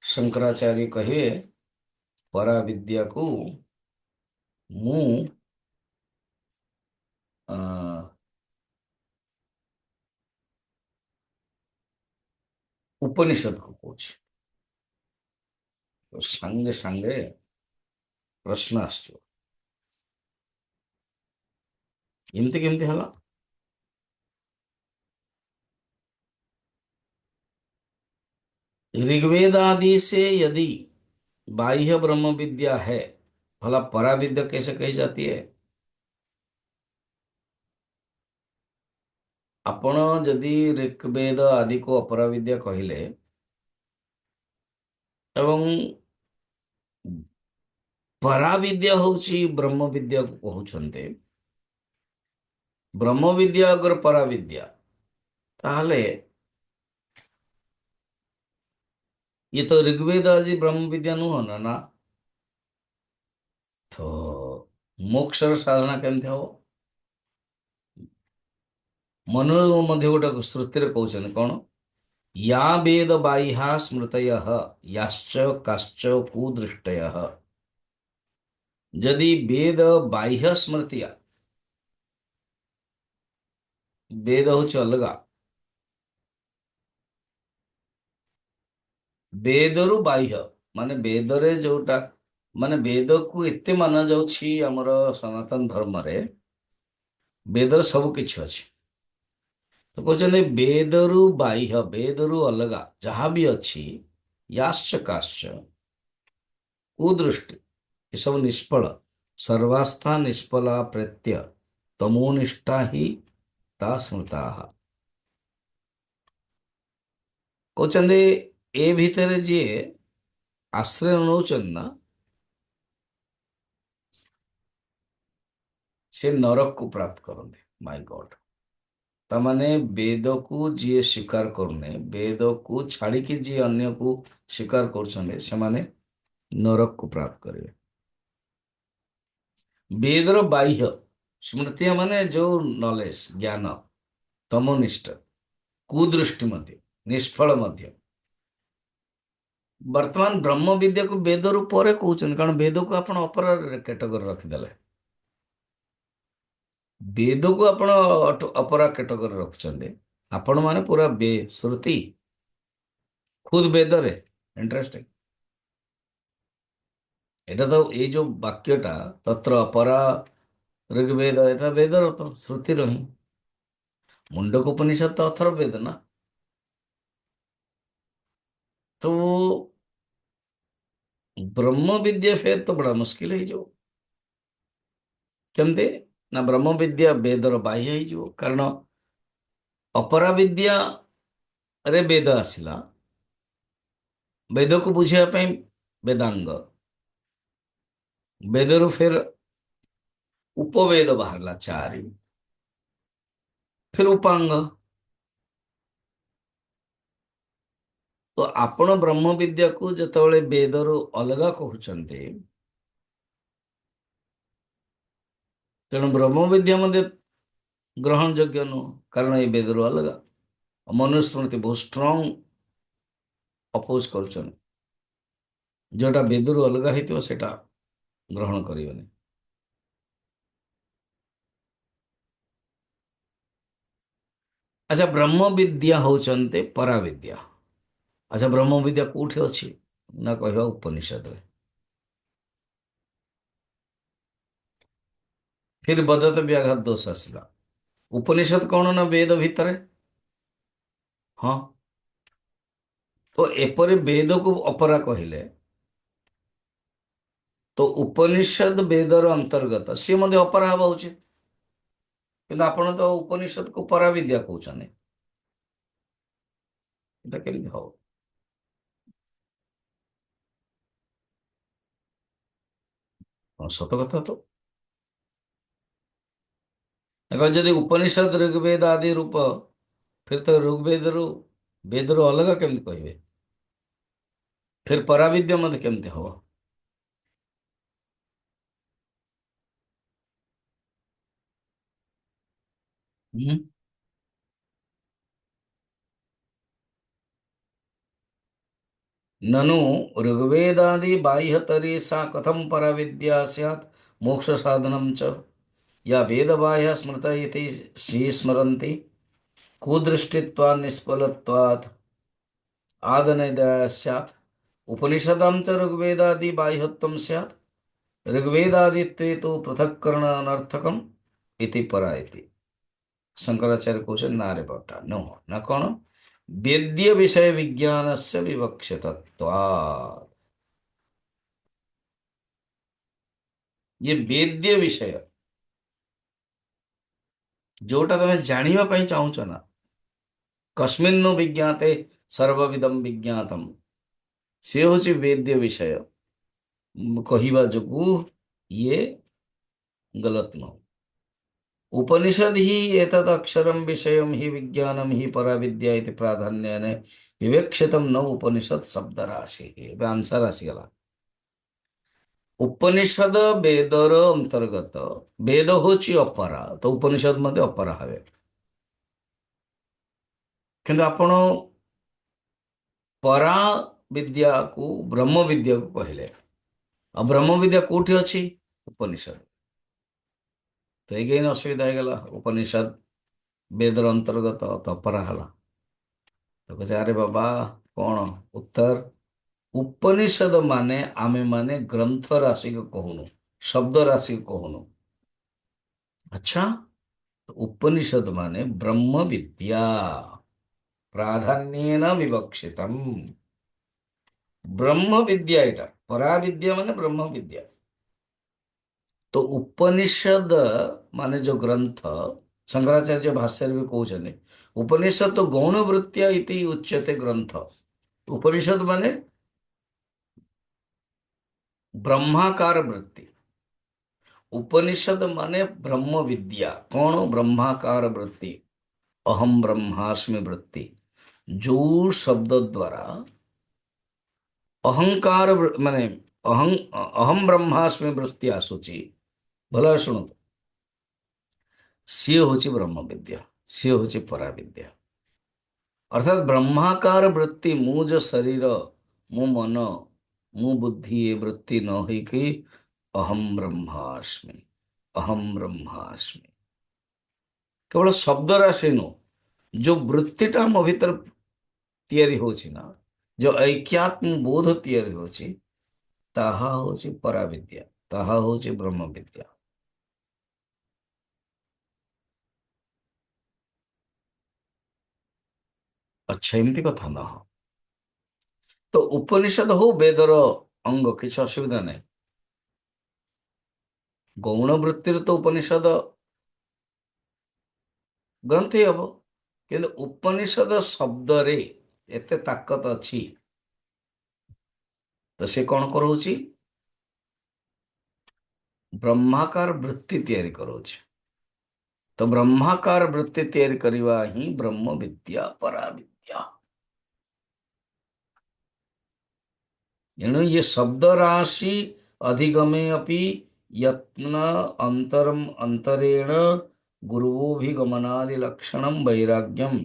ଶଙ୍କରାଚାର୍ଯ୍ୟ କହିବେ ପରା ବିଦ୍ୟାକୁ ମୁଁ ଉପନିଷଦକୁ କହୁଛି। ତ ସାଙ୍ଗେ ସାଙ୍ଗେ ପ୍ରଶ୍ନ ଆସିବ, ଏମିତି କେମିତି ହେଲା? ऋग्वेद आदि से यदि बाह्य ब्रह्म विद्या है, भला परा विद्या कैसे कही जाती है? ଆପଣ ଯଦି ऋग्वेद आदि को अपरा विद्या କହିଲେ ଏବଂ ପରା ବିଦ୍ୟା ହଉଛି ବ୍ରହ୍ମ ବିଦ୍ୟାକୁ କହୁଛନ୍ତି, ବ୍ରହ୍ମ ବିଦ୍ୟା ଅଗର ପରା ବିଦ୍ୟା, ତାହେଲେ ये तो ऋग्वेद आदि ब्रह्म विद्या ନୁହଁ ନା? ନା, ତ ମୋକ୍ଷର ସାଧନା କେମିତି ହବ? ମନୁ ମଧ୍ୟ ଗୋଟେ ଶ୍ରୁତିରେ କହୁଛନ୍ତି କଣ? या वेद बाह्या स्मृतयः याश्च काश्च कुदृष्टयः। यदि वेद बाह्य स्मृतिया, वेद हूँ अलगा, वेदरु बाह्य ମାନେ ବେଦରେ ଯୋଉଟା, ମାନେ ବେଦକୁ ଏତେ ମାନା ଯାଉଛି ଆମର ସନାତନ ଧର୍ମରେ, ବେଦରେ ସବୁ କିଛି ଅଛି। ତ କହୁଛନ୍ତି ବେଦରୁ ବାହ୍ୟ, ବେଦରୁ ଅଲଗା ଯାହା ବି ଅଛି, याश्च काश्च କୁଦୃଷ୍ଟି, ଏସବୁ ନିଷ୍ଫଳ। ସର୍ବାସ୍ଥା ନିଷ୍ଫଲା ପ୍ରେତ୍ୟ ତମୋନିଷ୍ଠା ହି ତା ସ୍ମୃତା। କହୁଛନ୍ତି ଏ ଭିତରେ ଯିଏ ଆଶ୍ରୟ ନେଉଛନ୍ତି ନା ସେ ନରକକୁ ପ୍ରାପ୍ତ କରନ୍ତି। ମାଇ ଗଡ୍। ତାମାନେ ବେଦକୁ ଯିଏ ସ୍ୱୀକାର କରୁନି, ବେଦକୁ ଛାଡ଼ିକି ଯିଏ ଅନ୍ୟକୁ ସ୍ୱୀକାର କରୁଛନ୍ତି, ସେମାନେ ନରକକୁ ପ୍ରାପ୍ତ କରିବେ। ବେଦର ବାହ୍ୟ ସ୍ମୃତି ମାନେ ଯୋଉ ନଲେଜ ଜ୍ଞାନ ତମନିଷ୍ଠ କୁଦୃଷ୍ଟି ମଧ୍ୟ ନିଷ୍ଫଳ ମଧ୍ୟ। ବର୍ତ୍ତମାନ ବ୍ରହ୍ମ ବିଦ୍ୟାକୁ ବେଦରୁ ପରେ କହୁଛନ୍ତି, କାରଣ ବେଦକୁ ଆପଣ ଅପର କ୍ୟାଟେଗୋରୀ ରଖିଦେଲେ। ବେଦକୁ ଆପଣ ଅପରା କ୍ୟାଟେଗୋରୀ ରଖୁଛନ୍ତି। ଆପଣ ମାନେ ପୁରା ଶ୍ରୁତି ଖୁଦ ବେଦରେ ଇଣ୍ଟରେଷ୍ଟିଂ। ଏଇଟା ତ ଏଇ ଯୋଉ ବାକ୍ୟଟା ତତ୍ର ଅପରା ଋଗ୍ବେଦ, ଏଟା ବେଦର ତ ଶ୍ରୁତିର ହିଁ। ମୁଣ୍ଡକ ଉପନିଷଦ ତ ଅଥର୍ବେଦ ନା। तो ब्रह्म विद्या फेर तो बड़ा मुश्किल ହେଇଯିବ। କେମିତି ନା ବ୍ରହ୍ମ ବିଦ୍ୟା ବେଦର ବାହ୍ୟ ହେଇଯିବ, କାରଣ ଅପରା ବିଦ୍ୟାରେ ବେଦ ଆସିଲା, ବେଦକୁ ବୁଝିବା ପାଇଁ ବେଦାଙ୍ଗ, ବେଦରୁ ଫେର ଉପବେଦ ବାହାରିଲା 4, ଫେର ଉପାଙ୍ଗ। ତ ଆପଣ ବ୍ରହ୍ମ ବିଦ୍ୟାକୁ ଯେତେବେଳେ ବେଦରୁ ଅଲଗା କହୁଛନ୍ତି, ତେଣୁ ବ୍ରହ୍ମ ବିଦ୍ୟା ମଧ୍ୟ ଗ୍ରହଣ ଯୋଗ୍ୟ ନୁହଁ, କାରଣ ଏ ବେଦରୁ ଅଲଗା। ମନୁସ୍ମୃତି ବହୁତ ଷ୍ଟ୍ରଙ୍ଗ ଅପୋଜ କରୁଛନ୍ତି, ଯୋଉଟା ବେଦରୁ ଅଲଗା ହେଇଥିବ ସେଟା ଗ୍ରହଣ କରିବନି। ଆଚ୍ଛା, ବ୍ରହ୍ମ ବିଦ୍ୟା ହଉଛନ୍ତି ପରାବିଦ୍ୟା। ଆଚ୍ଛା, ବ୍ରହ୍ମ ବିଦ୍ୟା କୋଉଠି ଅଛି ନା କହିବା ଉପନିଷଦରେ। ଫିର ବଦତ ବ୍ୟାଘାତ ଦୋଷ ଆସିଲା। ଉପନିଷଦ କଣ ନା ବେଦ ଭିତରେ। ହଁ, ତ ଏପରି ବେଦକୁ ଅପରା କହିଲେ ତ ଉପନିଷଦ ବେଦର ଅନ୍ତର୍ଗତ, ସିଏ ମଧ୍ୟ ଅପରା ହେବା ଉଚିତ। କିନ୍ତୁ ଆପଣ ତ ଉପନିଷଦକୁ ପରାବିଦ୍ୟା କହୁଛନ୍ତି, এটা କେମିତି ହବ? ହଁ, ସତ କଥା ତ। ଦେଖ, ଯଦି ଉପନିଷଦ ଋଗ୍ବେଦ ଆଦି ରୂପ, ଫିର ତ ଋଗ୍ବେଦରୁ ବେଦରୁ ଅଲଗା କେମିତି କହିବେ? ଫିର ପରାବିଦ୍ୟା ମଧ୍ୟ କେମିତି ହବ? ହୁଁ? ननु ऋग्वेदादि बाह्यतरे सा कथं पराविद्या स्यात् मोक्ष साधनं च या वेदबाह्य स्मृत इति स्मरन्ति कुदृष्टित्वात् निष्फलत्वात् आदनेदः स्यात् उपनिषदां च ऋग्वेदादि बाह्यत्वं स्यात् ऋग्वेदादित्वे तु पृथक्करणानर्थकम् इति परा इति। शंकराचार्य कौशल नारे बटा नो न कौन वेद्य विषय विज्ञान से विवक्षितत्वात्। ये वेद्य विषय जोटा तमे जानिबा ପାଇଁ ଚାହୁଁଛ ନା, କସ୍ମିନ୍ନୁ ବିଜ୍ଞାତେ ସର୍ବବିଦಂ ବିଜ୍ଞାତମ୍, ସେ ହେଉଛି वेद्य विषय କହିବା ଯୋଗୁ ଇଏ ଗଲତ ନୁହଁ। उपनिषद ही एतद अक्षरम विषयम ही विज्ञानम ही पराविद्या इति प्राधान्यन विवेक्षितम न उपनिषद शब्द राशि। ଏବେ आंसर ଆସିଗଲା। ଉପନିଷଦ ବେଦର ଅନ୍ତର୍ଗତ, ବେଦ ହେଉଛି ଅପରା, ତ ଉପନିଷଦ ମଧ୍ୟ ଅପରା ହେବେ। କିନ୍ତୁ ଆପଣ ପରା ବିଦ୍ୟାକୁ ବ୍ରହ୍ମ ବିଦ୍ୟାକୁ କହିଲେ, ଆଉ ବ୍ରହ୍ମ ବିଦ୍ୟା କୋଉଠି ଅଛି? ଉପନିଷଦ। ତ ଏଗେନ୍ ଅସୁବିଧା ହେଇଗଲା। ଉପନିଷଦ ବେଦର ଅନ୍ତର୍ଗତ, ତ ଅପରା ହେଲା। ତ କହୁଛି ଆରେ ବାବା, କଣ ଉତ୍ତର? उपनिषद माने आमे माने ग्रंथ राशि को कहूनु, शब्द राशि को कहूनु। अच्छा, तो उपनिषद माने ब्रह्म विद्या प्राधान्येन विवक्षितम। ब्रह्म विद्या एटा परा विद्या माने ब्रह्म विद्या। तो उपनिषद माने जो ग्रंथ, शंकराचार्य भाष्य भी कहते उपनिषद तो गौण वृत्तिया इति उच्यते ग्रंथ। उपनिषद माने ब्रह्माकार वृत्ति। उपनिषद माने ब्रह्म विद्या। कौन? ब्रह्माकार वृत्ति, अहम ब्रह्मास्मि वृत्ति। जो शब्द द्वारा अहंकार माने अहम ब्रह्मास्मि वृत्ति आसूची, भला शुणु, सी हूँ ब्रह्म विद्या, सी हूँ परा विद्या। अर्थात ब्रह्माकार वृत्ति मु जो शरीर, मु मन, मु बुद्धि, ये वृत्ति न हो कि अहम ब्रह्मास्मि, अहम ब्रह्मास्मि केवल शब्द राशि नु, जो वृत्तिटा मो भीतर तैयारी होची ना, जो ऐक्यात्म बोध तैयारी होची, ताहा होची परा विद्या, ताहा होची ब्रह्म विद्या। अच्छा एमती कथा न हो तो उपनिषद हो वेदर अंग, किसी असुविधा नहीं। गौण वृत्तिर तो उपनिषद ग्रंथ ही हम, किंतु उपनिषद शब्द रे एते ताकत अच्छी, तो से कौन करोची? ब्रह्माकार वृत्ति तैयारी करोची। तो ब्रह्माकार वृत्ति तैयारी करवा ही ब्रह्म विद्या, परा विद्या। ये शब्द राशि अधिगमे अपि यत्न अंतरम अंतरेण गुरुभिगमनादि लक्षणम वैराग्यम।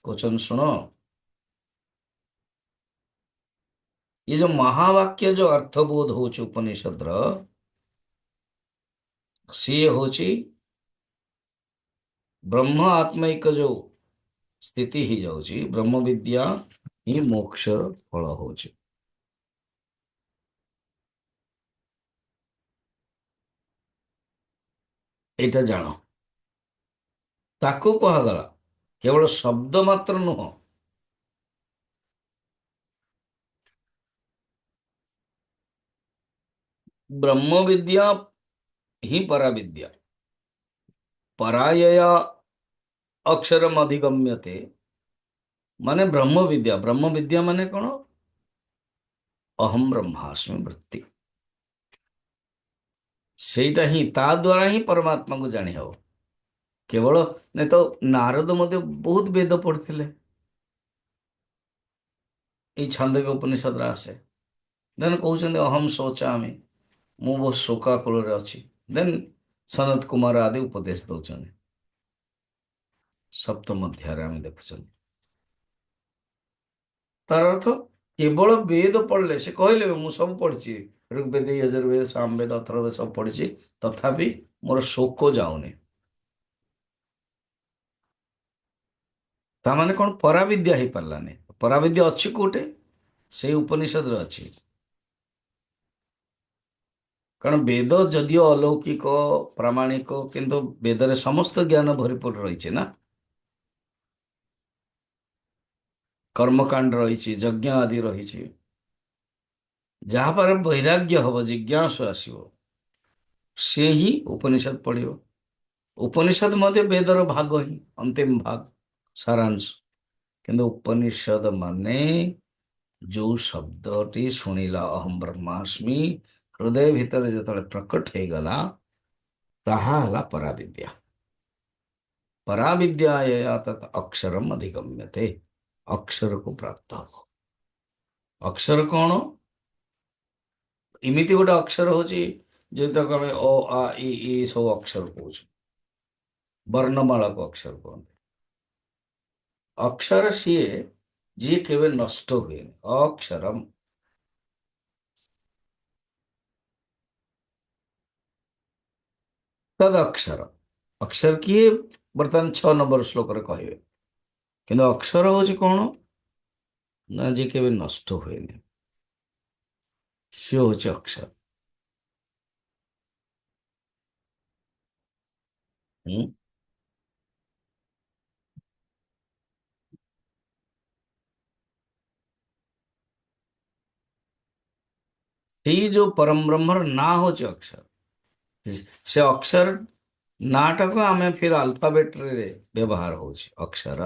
क्वेश्चन सुनो, ये जो महावाक्य जो अर्थबोध हो उपनिषद सी होची ब्रह्म आत्मिक जो स्थिति ही जाऊची, ब्रह्म विद्या ही मोक्ष फल होची। एटा जानो, ताको कहागला केवल शब्द मात्र नुह, ब्रह्म विद्या ही परा विद्या। परायया अक्षरम अधिगम्यते माने ब्रह्म विद्या माने कौन? अहम ब्रह्मास्मि वृत्ति। सेटा ही ता द्वारा ही परमात्मा को जानी हो। केवल नहीं तो नारद मध्य बहुत वेद पढ़ते, ये छांदोग्य उपनिषद आसे। देन कहते अहम शोचामि, मु बहुत शोकाकुल अच्छी। देन सनत कुमार आदि उपदेश दौरान सप्तम अध्याय आम देखुं, तार अर्थ केवल वेद पढ़ले से कहले मु सब पढ़ी, ऋग्वेद, यजुर्वेद, सामवेद, अथर्ववेद सब पढ़ी, तथापि मोर शोक जाऊनी। तामाने कौन? पराविद्या ही पार्लानी। पराविद्या अच्छी कोटे? से उपनिषद रे अच्छी। कारण वेद जदियो अलौकिक प्रामाणिक, किंतु वेद रे समस्त ज्ञान भरपूर रही ना। कर्मकांड रही, यज्ञ आदि रही, जहाँ पर वैराग्य हम, जिज्ञासु आसो, से ही उपनिषद पढ़ियो। उपनिषद मध्य वेदर भाग ही अंतिम भाग, सारांश। किंतु उपनिषद माने जो शब्दटी शुणिला अहम ब्रह्मास्मि, हृदय भितर जो प्रकट हो गला, ताहा हला पराविद्या। पराविद्या तत् अक्षरम अधिगम्यते, अक्षर को प्राप्त हो। अक्षर कौन? इमिति गोटे अक्षर होची जो तक आम अ आ इ सब अक्षर कहूँ, वर्णमाला को अक्षर कहते। अक्षर सीए जी केवे नष्ट हुए, अक्षरम। तद अक्षर, अक्षर किए बर्तमान 6 नंबर श्लोक रे कहे, किंतु अक्षर हूँ कौन ना, जी केवे नष्ट हुए, सी हूँ अक्षर। हम्म? ये जो परम ब्रह्मर ना हो अक्षर, से अक्षर नाटक आम फिर अल्फाबेट रे व्यवहार हो अक्षर।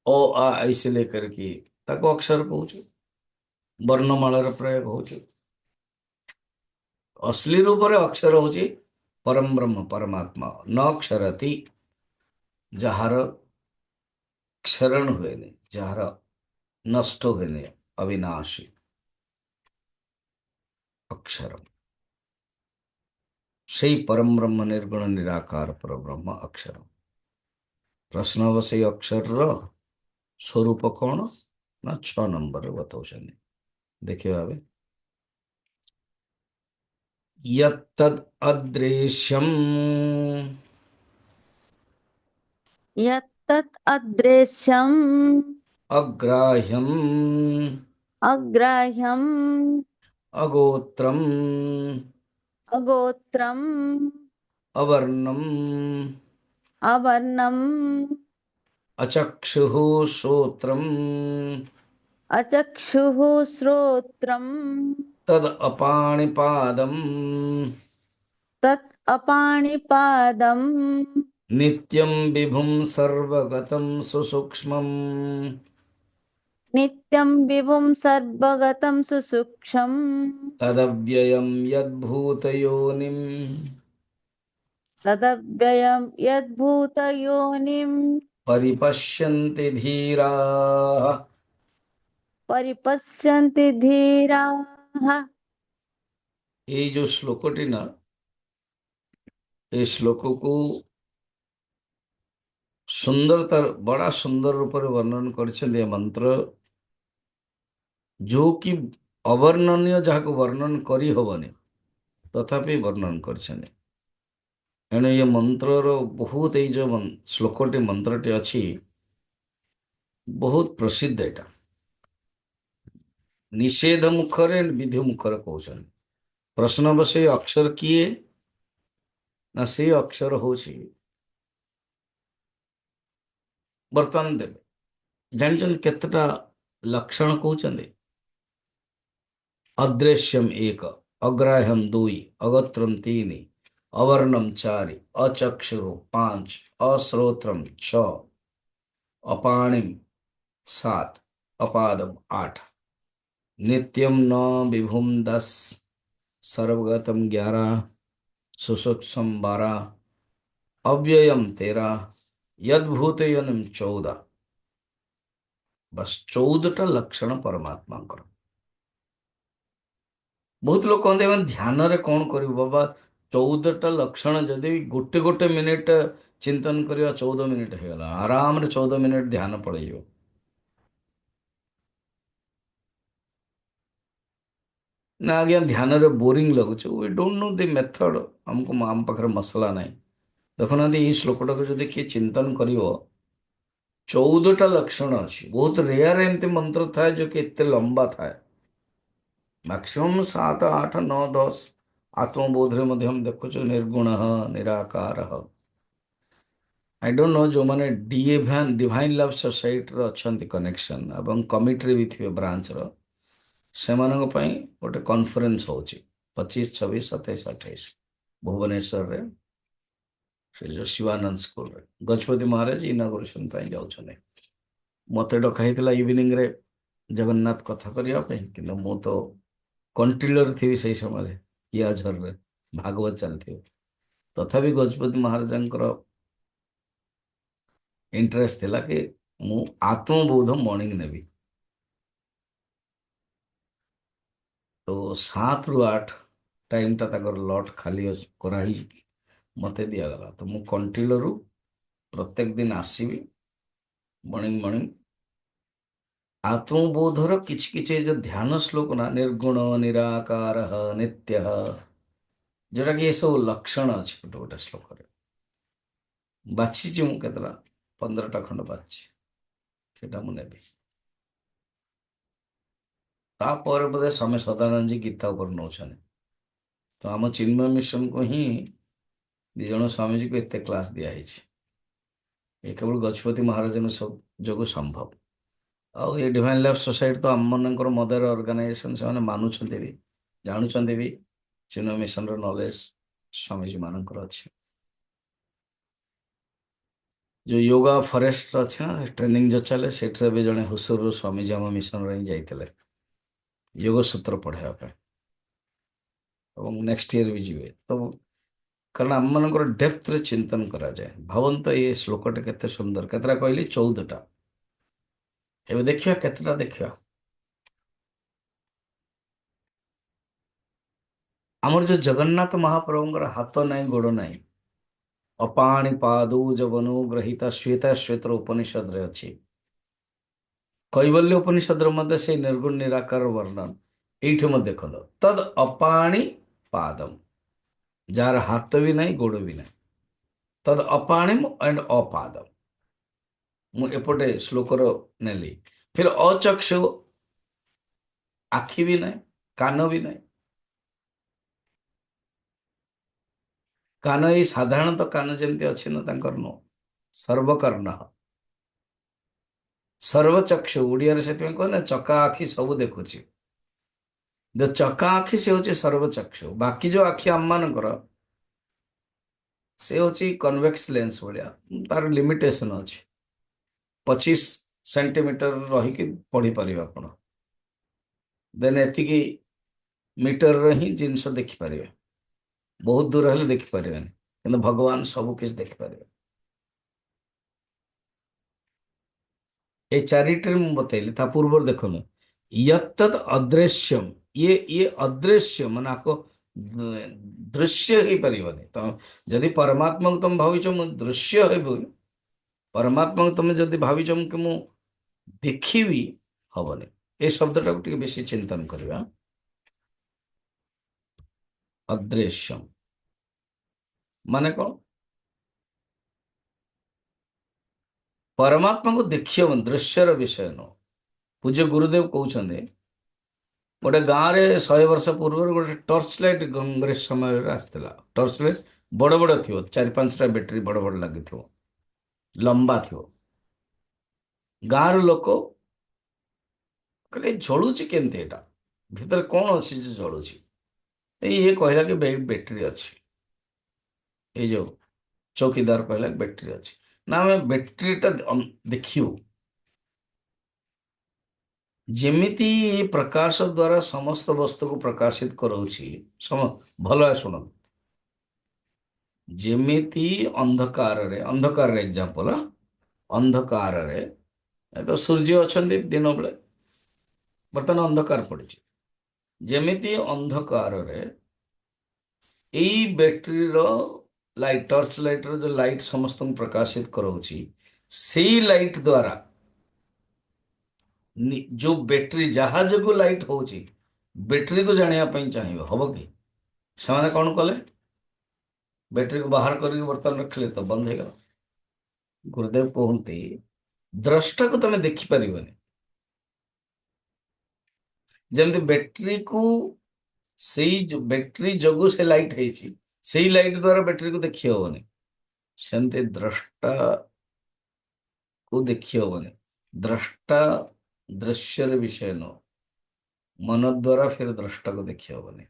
ओ आ ऐसे लेकर के ताको अक्षर कहूଛୁ ବର୍ଣ୍ଣମାଳାର ପ୍ରୟୋଗ ହଉଛି। असली रूपरे अक्षर हଉଛି परम ब्रह्म परमात्मा न क्षरति ଯାହାର କ୍ଷରଣ ହୁଏନି, ଯାହାର ନଷ୍ଟ ହୁଏନି, ଅବିନାଶୀ ଅକ୍ଷର। ସେଇ ପରମ ବ୍ରହ୍ମ ନିର୍ଗୁଣ ନିରାକାର ପରବ୍ରହ୍ମ ଅକ୍ଷର। ପ୍ରଶ୍ନ ହବ ସେଇ ଅକ୍ଷରର ସ୍ୱରୂପ କଣ? ନା 6 ନମ୍ବରରେ ବତାଉଛନ୍ତି। ଦେଖିବା ଏବେ। यत्तद् अदृश्यम् यत्तत् अदृश्यम् अग्राह्यम् अग्राह्यम् अगोत्रम् अगोत्रम् अवर्णम् अवर्णम् अचक्षुः श्रोत्रम् अचक्षुः श्रोत्रम् तद् अपाणिपादम् तत् अपाणिपादम् नित्यं विभुं सर्वगतं सुसूक्ष्मम् नित्यं विभुं सर्वगतं सुसूक्ष्मम् तदव्ययं यद्भूतयोनिम् सदव्ययं यद्भूतयोनिम् परिपश्यन्ति धीराः। परिपश्यन्ति धीराः। ये जो श्लोकटी ना, ये श्लोक को सुंदरता बड़ा सुंदर रूप से वर्णन कर मंत्र जो कि अवर्णनीय जहाँ को वर्णन करी हबनी तथापि वर्णन कर। एणु ये मंत्र बहुत ये जो श्लोकटी मंत्रटी अच्छी बहुत प्रसिद्ध एटा निषेध मुखरे विधि मुखर कहते। प्रश्न बस अक्षर किए ना से अक्षर होची बर्तमान देवे जानते केतटा लक्षण कहते। अदृश्यम 1 अग्राह्यम 2 अगोत्रम 3 अवर्णम 4 अचक्षुर 5 अश्रोत्रम 6 अपाणिम 7 अपादम 8 नित्यम 9 विभुम 10 सर्वगतम 11 सुसूक्ष्म 12 अव्ययम 13 यद्भूतयोनिम 14। बस 14टा लक्षण परमात्मा कर। बहुत लोग कहते हैं ध्यान रे कौन करू बाबा 14टा लक्षण जदि गोटे गोटे मिनिट चिंतन करिया 14 मिनिट हो गला आराम रे 14 मिनिट ध्यान पड़ेयो ना आज्ञा ध्यान रे बोरिंग लगुच। We don't know the method हमको आम पाखरे मसला नहीं। देखुना ये श्लोकटा को जदि किए चिंतन करियो 14टा लक्षण अच्छी। बहुत रेयर एमती मंत्र था जो कि इतने लंबा था। मैक्सिमम 7 8 9 10 आत्मबोध रे मध्य हम देखु निर्गुण निराकार। आई डोंट नो जो माने डिवाइन लव सोसाइटी अच्छा कनेक्शन एवं कमिटी भी थे ब्रांच से गोटे कॉन्फ्रेंस हो 25 26 27 28 भुवनेश्वर रे से जो शिवानंद स्कूल रे गजपति महाराज इनागुरेशन जाऊँ। मत डकाई इवनिंग रे जगन्नाथ कथा करने कि मु तो कंट्रोलर थी से समय किया झर रे भागवत चलती तथापि गजपति महाराज इंटरेस्ट थिला कि मु आत्मबोध मॉर्निंग नेबी। तो 7 रु 8 टाइम टा लट खाली कराई मत दिगला। तो मु कंट्रोलर प्रत्येक दिन आसबि मॉर्निंग मॉर्निंग आत्मबोधर किछि किछि जो ध्यान श्लोक ना निर्गुण निराकार नित्य जोटा कि ये सब लक्षण अच्छे गोटे गोटे श्लोक बाछी मुझे 15टा खंड बाछी सेटा मु नेबी। तापर बोधे समय सदानंद जी गीता ऊपर नौ। तो आम चिन्मय मिशन को ही दिज स्वामी को एत क्लास दिखाई ये केवल गजपति महाराज सब जो संभव। आउ ये डिवाइन लाइफ सोसाइटी तो आम मन मदर ऑर्गेनाइजेशन से मानुंट भी जानूँ भी चिन्मय मिशन नॉलेज स्वामीजी मानकर अच्छे। जो योगा फरेस्ट अच्छे ना ट्रेनिंग जो चले से भी जड़े हुसुर स्वामीजी आम मिशन रे जाइए योग सूत्र पढ़ाया नेक्स्ट ईयर भी जीवे तो कारण आम मान डेप्थ रे चिंतन करा जाए भावंत ये श्लोकटा केते सुंदर केतरा कहली 14टा एबे देखिया केतटा देखिया आमर जो जगन्नाथ महाप्रभुंकर हाथ नाई गोड़ नाई अपाणी पादौ जवनु ग्रहीता श्वेता श्वेतर उपनिषद रे अच्छी कैवल्य उपनिषद मध्य से निर्गुण निराकार वर्णन एठी मध्य देखो तद अपाणी पादम जार हाथ भी नहीं गोड़ भी नहीं तद अपाणिम एंड अपादम मु एपटे श्लोकर नेली फिर अचक्षु आखि भी नहीं कान भी नहीं कान ये साधारणतः कान जमती अच्छी ना तांकर नो सर्वकर्ण सर्वचक्षु ओडिया से कहना चका आखि सब देखुची जो चका आखि से हूँ सर्वचक्षु बाकी जो आखि आम मानकर से हूँ कन्वेक्स लेंस भाया तार लिमिटेशन अच्छी 25 सेंटीमीटर रहीकि पढ़ी पारे आप देन एतिकी मीटर ही जिनस देखिपारे बहुत दूर हेल्ले देखिपारे कि भगवान सब किसी देखिपारे ये चारिटे मुझे बतैली ता पूर्व देखो यत्तद अदृश्यम ये अदृश्य मान आपको दृश्य ही पारिबनी तो जदि परमात्मा को तुम भाविच मु दृश्य हेबु परमात्मा को तुम जदि भाविच कि मु देखिबी हबनी ए शब्दटा को टिके बेसी चिंतन करबा अदृश्यम माने कौन परमात्मा को देखी हबन दृश्यर विषय न पूज्य गुरुदेव कहते गोटे गाँव में 100 वर्ष पूर्व गोटे टर्च लाइट कांग्रेस समय आसला टर्च लाइट बड़ बड़ थी 4-5टा बैटेरी बड़ बड़ लगी लंबा थी गाँव लोक कहले जलुची केमती एटा भितर कौन अच्छी जो जलुची ये कहला कि बैटेरी अच्छी ये जो चौकीदार कहला बैटेरी अच्छी ना आम बैटेरीटा देखियो जेमिति प्रकाश द्वारा समस्त वस्तु को प्रकाशित कराउछि भल शुण जेमिति अंधकार रे एग्जांपल अंधकार रे तो सूर्य अच्छा दिन बेले बर्तमान अंधकार पड़ी जेमिति अंधकार रे एई बैटेरी रो लाइट टर्च लाइट रो जो लाइट समस्त को प्रकाशित कराउछि सेई लाइट द्वारा जो बैटेरी जहाज को लाइट होची बैटेरी को जानापी चाहिए हम कि से कौन कले बैटेरी को बाहर करके बर्तमान रखले तो बंद हो गला गुरुदेव कहते द्रष्टा को तुम देखिपार जमी बैटेरी को जो बैटेरी जगू से लाइट है लाइट द्वारा बैटेरी को देखी हेनी सेमती द्रष्टा को देखी हेनी द्रष्टा दृश्य विषय न मन द्वारा फिर द्रष्टा को देखी हेनी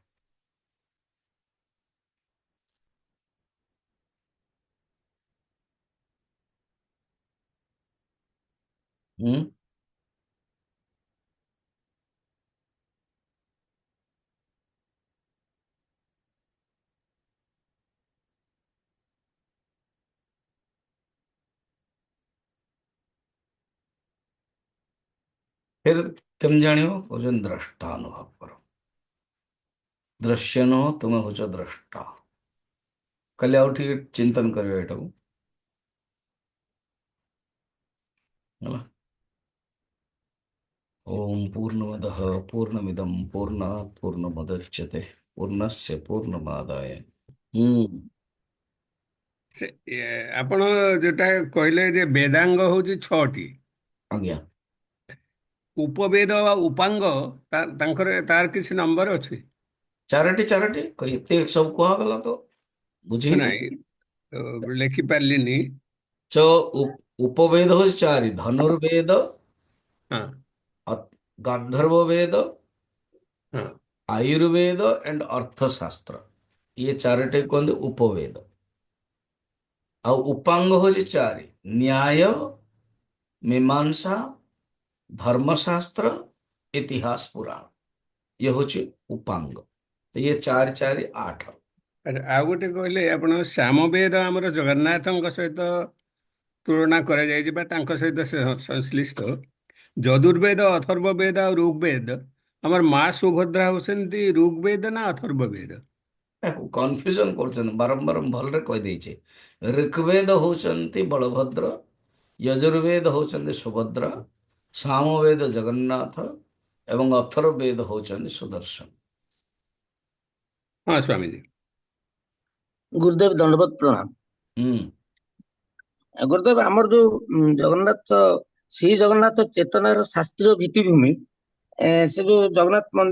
फिर केम जान द्रष्टा अनुभव करो दृश्य न तुम हूँ द्रष्टा कल आउ चिंतन कर ओम पूर्णमद पूर्णमिदम पूर्णात् पूर्णमुदच्यते पूर्णस्य पूर्णमादाय ଆପଣ ଯୋଉଟା କହିଲେ ଯେ ବେଦାଙ୍ଗ ହଉଛି 6ଟି आज्ञा ଉପବେଦ ବା ଉପାଙ୍ଗ ତାଙ୍କର ତାର କିଛି ନମ୍ବର ଅଛି चारटी कहते सब कहगला तो बुझी ନାଇଁ ଲେଖି ପାରିଲିନି च उपवेद हो 4 धनुर्वेद ହଁ गांधर्व वेद ହଁ आयुर्वेद एंड अर्थशास्त्र ये चारटे कहते उपवेद ଆଉ ଉପାଙ୍ଗ ହଉଛି ଚାରି: ନ୍ୟାୟ, ମୀମାଂସା, ଧର୍ମଶାସ୍ତ୍ର, ଇତିହାସ, ପୁରାଣ। ଇଏ ହଉଛି ଉପାଙ୍ଗ। ତ ଇଏ ଚାରି ଚାରି 8। ଆଚ୍ଛା, ଆଉ ଗୋଟେ କହିଲେ ଆପଣ ସାମବେଦ ଆମର ଜଗନ୍ନାଥଙ୍କ ସହିତ ତୁଳନା କରାଯାଇଛି ବା ତାଙ୍କ ସହିତ ସେ ସଂଶ୍ଳିଷ୍ଟ। ଯଦୁର୍ବେଦ, ଅଥର୍ବବେଦ ଆଉ ଋଗ୍ବେଦ, ଆମର ମା ସୁଭଦ୍ରା ହଉଛନ୍ତି ଋଗ୍ବେଦ ନା ଅଥର୍ବବେଦ? କନଫ୍ୟୁଜନ କରୁଛନ୍ତି, ବାରମ୍ବାର ମୁଁ ଭଲରେ କହିଦେଇଛି। ଋଗ୍ବେଦ ହଉଛନ୍ତି ବଳଭଦ୍ର, ଯଜୁର୍ବେଦ ହଉଛନ୍ତି ସୁଭଦ୍ରା, ସାମବେଦ ଜଗନ୍ନାଥ ଏବଂ ଅଥର୍ବବେଦ ହଉଛନ୍ତି ସୁଦର୍ଶନ। ହଁ ସ୍ୱାମୀଜୀ। ଗୁରୁଦେବ ଦଣ୍ଡବତ ପ୍ରଣାମ। ହୁଁ। ଗୁରୁଦେବ ଆମର ଯୋଉ ଜଗନ୍ନାଥ ଶ୍ରୀ ଜଗନ୍ନାଥ ଚେତନାର ଶାସ୍ତ୍ରୀୟ ଭିତ୍ତିଭୂମି, ସେ ଯୋଉ ଜଗନ୍ନାଥ ମନ୍ଦିର